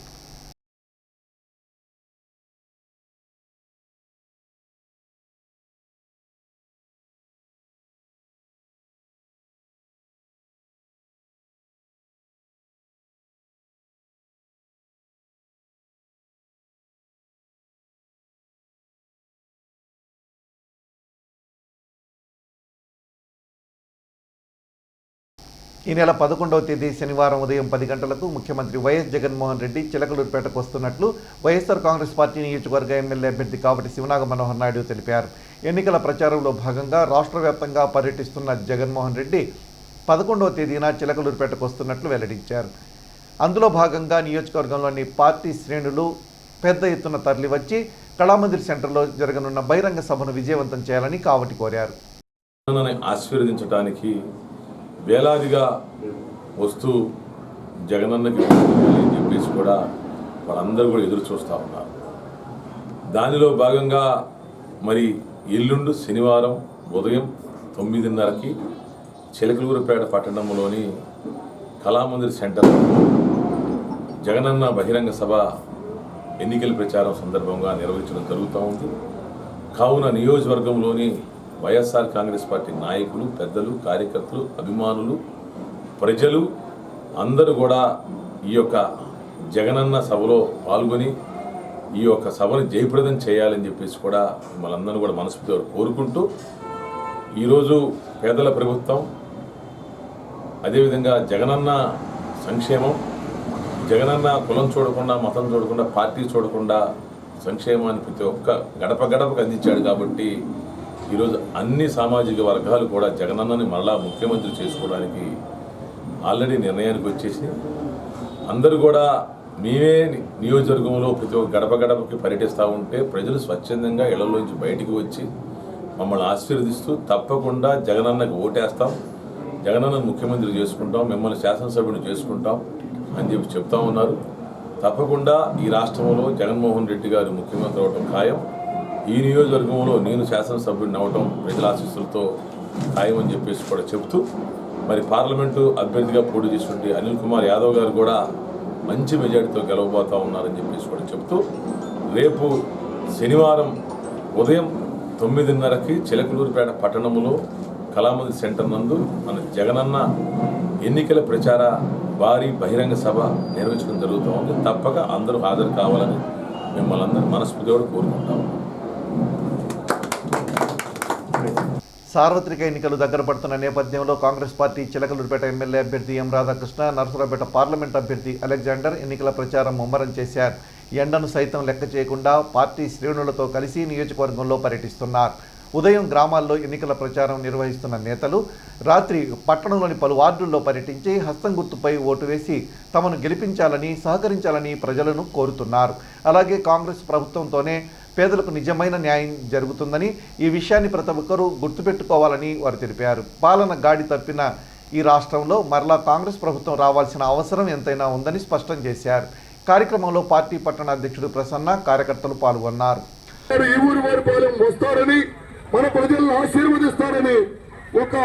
ఈ నెల 11వ తేదీ శనివారం ఉదయం 10 గంటలకు ముఖ్యమంత్రి వైఎస్ జగన్మోహన్ రెడ్డి చిలకలూరిపేటకు వస్తున్నట్లు వైఎస్ఆర్ కాంగ్రెస్ పార్టీ నియోజకవర్గ ఎమ్మెల్యే అభ్యర్థి కావటి శివనాగ మనోహర్ నాయుడు తెలిపారు. ఎన్నికల ప్రచారంలో భాగంగా రాష్ట్ర వ్యాప్తంగా పర్యటిస్తున్న జగన్మోహన్ రెడ్డి 11వ తేదీన చిలకలూరిపేటకు వస్తున్నట్లు వెల్లడించారు. అందులో భాగంగా నియోజకవర్గంలోని పార్టీ శ్రేణులు పెద్ద ఎత్తున తరలివచ్చి కళామందిర్ సెంటర్లో జరగనున్న బహిరంగ సభను విజయవంతం చేయాలని కావటి కోరారు. ఆశీర్వదించడానికి వేలాదిగా వస్తూ జగనన్నకి అని చెప్పేసి కూడా వాళ్ళందరూ కూడా ఎదురు చూస్తూ ఉన్నారు. దానిలో భాగంగా మరి ఎల్లుండి శనివారం ఉదయం 9:30కి చిలకలూరిపేట పట్టణంలోని కళామందిర్ సెంటర్లో జగనన్న బహిరంగ సభ ఎన్నికల ప్రచారం సందర్భంగా నిర్వహించడం జరుగుతూ ఉంది. కావున నియోజకవర్గంలోని వైఎస్ఆర్ కాంగ్రెస్ పార్టీ నాయకులు, పెద్దలు, కార్యకర్తలు, అభిమానులు, ప్రజలు అందరూ కూడా ఈ యొక్క జగనన్న సభలో పాల్గొని ఈ యొక్క సభను జయప్రదం చేయాలని చెప్పేసి కూడా మిమ్మల్ని కూడా మనస్ఫూర్తిగా కోరుకుంటూ, ఈరోజు పేదల ప్రభుత్వం, అదేవిధంగా జగనన్న సంక్షేమం, జగనన్న కులం చూడకుండా, మతం చూడకుండా, పార్టీ చూడకుండా సంక్షేమాన్ని ప్రతి ఒక్క గడప గడపకు అందించాడు. కాబట్టి ఈరోజు అన్ని సామాజిక వర్గాలు కూడా జగనన్నని మరలా ముఖ్యమంత్రి చేసుకోవడానికి ఆల్రెడీ నిర్ణయానికి వచ్చేసి అందరూ కూడా మేమే నియోజకవర్గంలో ప్రతి ఒక్క గడప గడపకి పర్యటిస్తూ ఉంటే ప్రజలు స్వచ్ఛందంగా ఇళ్లలోంచి బయటికి వచ్చి మమ్మల్ని ఆశీర్వదిస్తూ తప్పకుండా జగనన్నకి ఓటేస్తాం, జగనన్నను ముఖ్యమంత్రి చేసుకుంటాం, మిమ్మల్ని శాసనసభ్యుని చేసుకుంటాం అని చెప్పి చెప్తా ఉన్నారు. తప్పకుండా ఈ రాష్ట్రంలో జగన్మోహన్ రెడ్డి గారు ముఖ్యమంత్రి అవడం ఖాయం. ఈ నియోజకవర్గంలో నేను శాసనసభ్యుడిని అవడం ప్రజల ఆశీస్సులతో ఖాయం అని చెప్పేసి కూడా చెప్తూ, మరి పార్లమెంటు అభ్యర్థిగా పోటీ చేసినటువంటి అనిల్ కుమార్ యాదవ్ గారు కూడా మంచి మెజార్టీతో గెలవబోతూ ఉన్నారని చెప్పేసి కూడా చెప్తూ, రేపు శనివారం ఉదయం 9:30కి చిలకలూరిపేట పట్టణంలో కళామందిర్ సెంటర్ నందు మన జగనన్న ఎన్నికల ప్రచార భారీ బహిరంగ సభ నిర్వహించడం జరుగుతూ ఉంది. తప్పక అందరూ హాజరు కావాలని మిమ్మల్ని అందరూ మనస్ఫూర్తిగా కోరుకుంటాము. సార్వత్రిక ఎన్నికలు దగ్గర పడుతున్న నేపథ్యంలో కాంగ్రెస్ పార్టీ చిలకలూరిపేట ఎమ్మెల్యే అభ్యర్థి ఎం రాధాకృష్ణ, నరసరావుపేట పార్లమెంట్ అభ్యర్థి అలెగ్జాండర్ ఎన్నికల ప్రచారం ముమ్మరం చేశారు. ఎండను సైతం లెక్క చేయకుండా పార్టీ శ్రేణులతో కలిసి నియోజకవర్గంలో పర్యటిస్తున్నారు. ఉదయం గ్రామాల్లో ఎన్నికల ప్రచారం నిర్వహిస్తున్న నేతలు రాత్రి పట్టణంలోని పలు వార్డుల్లో పర్యటించి హస్తం గుర్తుపై ఓటు వేసి తమను గెలిపించాలని, సహకరించాలని ప్రజలను కోరుతున్నారు. అలాగే కాంగ్రెస్ ప్రభుత్వంతోనే పేదలకు నిజమైన న్యాయం జరుగుతుందని, ఈ విషయాన్ని ప్రతి ఒక్కరూ గుర్తుపెట్టుకోవాలని వారు తెలిపారు. పాలన గాడి తప్పిన ఈ రాష్ట్రంలో మరలా కాంగ్రెస్ ప్రభుత్వం రావాల్సిన అవసరం ఎంతైనా ఉందని స్పష్టం చేశారు. కార్యక్రమంలో పార్టీ పట్టణ అధ్యక్షుడు ప్రసన్న, కార్యకర్తలు పాల్గొన్నారు. ఈ ఊరి వారి పాలెం వస్తారని, మన ప్రజలను ఆశీర్వదిస్తారని ఒక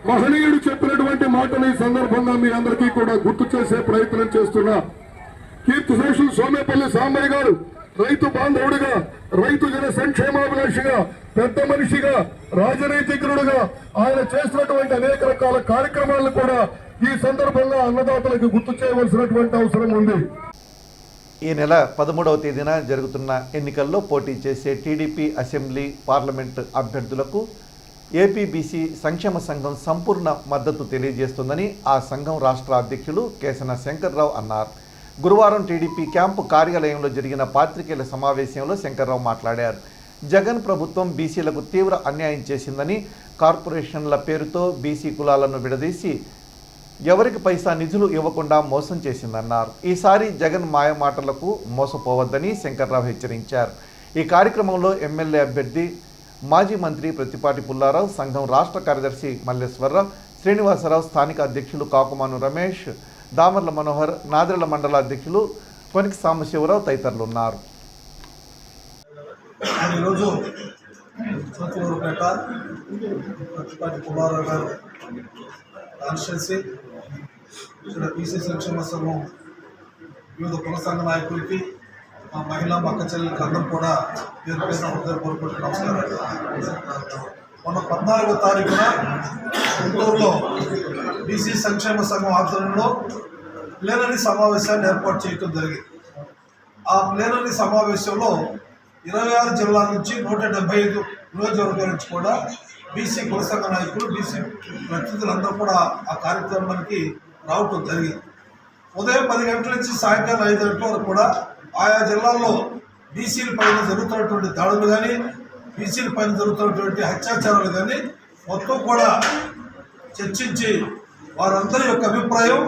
మహనీయుడు చెప్పినటువంటి మాటను ఈ సందర్భంగా మీ అందరికీ కూడా గుర్తు చేసే ప్రయత్నం చేస్తున్నా. కీర్తిశేషులు సోమేపల్లి సాంబయ్య గారు రైతు బాంధవుడిగా, రైతు జన సంక్షేమాభిలాషిగా, పెద్ద మనిషిగా, రాజనైతికుడుగా ఆయన చేసినటువంటి అనేక రకాల కార్యక్రమాలను కూడా ఈ సందర్భంగా అన్నదాతలకు గుర్తు చేయవలసినటువంటి అవసరం ఉంది. ఈ నెల 13వ తేదీన జరుగుతున్న ఎన్నికల్లో పోటీ చేసే టీడీపీ అసెంబ్లీ పార్లమెంటు అభ్యర్థులకు ఏపీబీసీ సంక్షేమ సంఘం సంపూర్ణ మద్దతు తెలియజేస్తుందని ఆ సంఘం రాష్ట్ర అధ్యక్షులు కేసన శంకర్రావు అన్నారు. గురువారం టీడీపీ క్యాంపు కార్యాలయంలో జరిగిన పాత్రికేయుల సమావేశంలో శంకర్రావు మాట్లాడారు. జగన్ ప్రభుత్వం బీసీలకు తీవ్ర అన్యాయం చేసిందని, కార్పొరేషన్ల పేరుతో బీసీ కులాలను విడదీసి ఎవరికి పైసా నిధులు ఇవ్వకుండా మోసం చేసిందన్నారు. ఈసారి జగన్ మాయమాటలకు మోసపోవద్దని శంకర్రావు హెచ్చరించారు. ఈ కార్యక్రమంలో ఎమ్మెల్యే అభ్యర్థి మాజీ మంత్రి ప్రత్తిపాటి పుల్లారావు, సంఘం రాష్ట్ర కార్యదర్శి మల్లేశ్వరరావు, శ్రీనివాసరావు, స్థానిక అధ్యక్షులు కాకుమాను రమేష్, దామర్ల మనోహర్, నాదిరల మండల అధ్యక్షులు కొనికి సాంబశివరావు తదితరులు ఉన్నారు. ఈరోజు సోతులూరుపేట ప్రత్తిపాటి పుల్లారావు గారు కాన్స్టిట్యున్సీ ఇక్కడ బీసీ సంక్షేమ సంఘం వివిధ కుల సంఘ నాయకులకి, మా మహిళా పక్క చెల్లెలకి అందరూ కూడా పేరు పేరున హృదయపూర్వక నమస్కారాలు. మొన్న 14వ తారీఖున గుంటూరులో బీసీ సంక్షేమ సంఘం ఆధ్వర్యంలో ప్లేనరీ సమావేశాన్ని ఏర్పాటు చేయడం జరిగింది. ఆ ప్లేనరీ సమావేశంలో 26 జిల్లాల నుంచి 175 నియోజకవర్గాల నుంచి కూడా బీసీ కుల సంఘ నాయకులు, బీసీ ప్రతినిధులందరూ కూడా ఆ కార్యక్రమానికి రావటం జరిగింది. ఉదయం 10 గంటల నుంచి సాయంకాలం 5 గంటల వరకు కూడా ఆయా జిల్లాల్లో బీసీల పైన జరుగుతున్నటువంటి దాడులు కానీ, బీసీల పైన జరుగుతున్నటువంటి అత్యాచారాలు కానీ మొత్తం కూడా చర్చించి వారందరి యొక్క అభిప్రాయం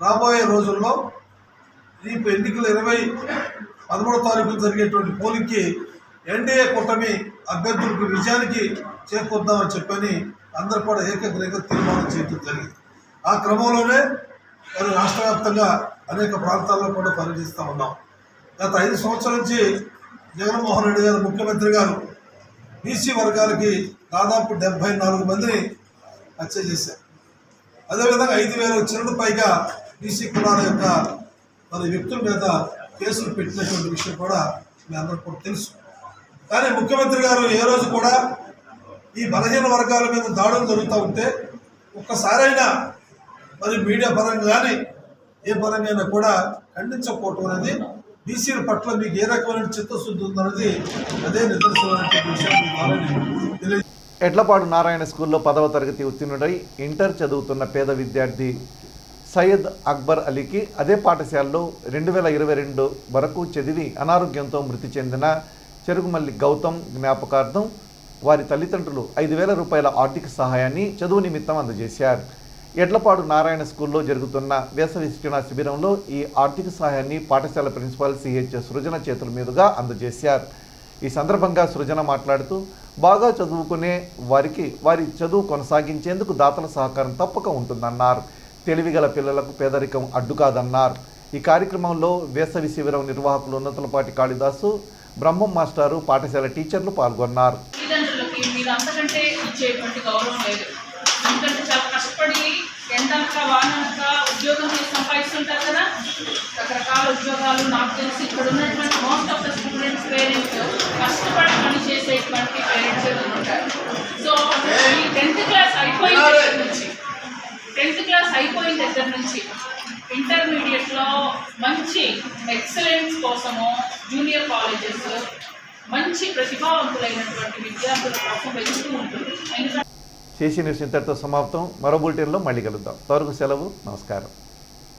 రాబోయే రోజుల్లో ఈ ఎన్నికల 13వ తారీఖు జరిగేటువంటి పోలింగ్కి ఎన్డీఏ కూటమి అభ్యర్థులకు విజయానికి చేకూర్దామని చెప్పని అందరూ కూడా ఏకగ్రీవంగా తీర్మానం చేయడం జరిగింది. ఆ క్రమంలోనే మరి రాష్ట్ర వ్యాప్తంగా అనేక ప్రాంతాల్లో కూడా పర్యటిస్తూ ఉన్నాం. గత 5 సంవత్సరాల నుంచి జగన్మోహన్ రెడ్డి గారు ముఖ్యమంత్రి గారు బీసీ వర్గాలకి దాదాపు 74 మందిని హత్య చేశారు. అదేవిధంగా 5,000 చిరుడు పైగా బీసీ కులాల యొక్క మరి వ్యక్తుల మీద కేసులు పెట్టినటువంటి విషయం కూడా మీ అందరికీ కూడా తెలుసు. కానీ ముఖ్యమంత్రి గారు ఏ రోజు కూడా ఈ బలహీన వర్గాల మీద దాడులు జరుగుతూ ఉంటే ఒక్కసారైనా మరి మీడియా పరంగా కానీ ఏ పరంగా కూడా ఖండించకపోవటం అనేది బీసీల పట్ల మీకు ఏ రకమైన చిత్తశుద్ధి ఉందన్నది అదే నిదర్శనమైనటువంటి విషయాన్ని తెలియజేస్తారు. ఎడ్లపాడు నారాయణ స్కూల్లో 10వ తరగతి ఉత్తీర్ణుడై ఇంటర్ చదువుతున్న పేద విద్యార్థి సయ్యద్ అక్బర్ అలీకి అదే పాఠశాలలో 2022 వరకు చదివి అనారోగ్యంతో మృతి చెందిన చెరుగుమల్లి గౌతమ్ జ్ఞాపకార్థం వారి తల్లిదండ్రులు 5,000 రూపాయల ఆర్థిక సహాయాన్ని చదువు నిమిత్తం అందజేశారు. ఎడ్లపాడు నారాయణ స్కూల్లో జరుగుతున్న వేసవి శిక్షణ శిబిరంలో ఈ ఆర్థిక సహాయాన్ని పాఠశాల ప్రిన్సిపాల్ సిహెచ్ సృజన చేతుల మీదుగా అందజేశారు. ఈ సందర్భంగా సృజన మాట్లాడుతూ బాగా చదువుకునే వారికి వారి చదువు కొనసాగించేందుకు దాతల సహకారం తప్పక ఉంటుందన్నారు. తెలివిగల పిల్లలకు పేదరికం అడ్డు కాదన్నారు. ఈ కార్యక్రమంలో వేసవి శిబిరం నిర్వాహకులు ఉన్నతలపాటి కాళిదాసు, బ్రహ్మం మాస్టారు, పాఠశాల టీచర్లు పాల్గొన్నారు. అంతకంటే ఇచ్చేటువంటి గౌరవం లేదు. ఎందుకంటే చాలా కష్టపడి ఎండనక వాననక ఉద్యోగం చేసి సంపాదిస్తుంటారు కదా, రకరకాల ఉద్యోగాలు. నాకు తెలిసి ఇక్కడ ఉన్నటువంటి most of the students parents కష్టపడి పని చేసేటువంటి పేరెంట్స్ ఉంటారు. సో ఈ 10th క్లాస్ అయిపోయిన దగ్గర నుంచి ఇంటర్మీడియట్లో మంచి ఎక్సలెన్స్ కోసము జూనియర్ కాలేజెస్ మంచి ప్రతిభావంతులైనటువంటి విద్యార్థుల కోసం వెతుకుతూ ఉంటుంది. చేసి న్యూస్ ఇంతటితో సమాప్తం. మరో బులెటిన్లో మళ్ళీ కలుద్దాం. అంతవరకు సెలవు. నమస్కారం.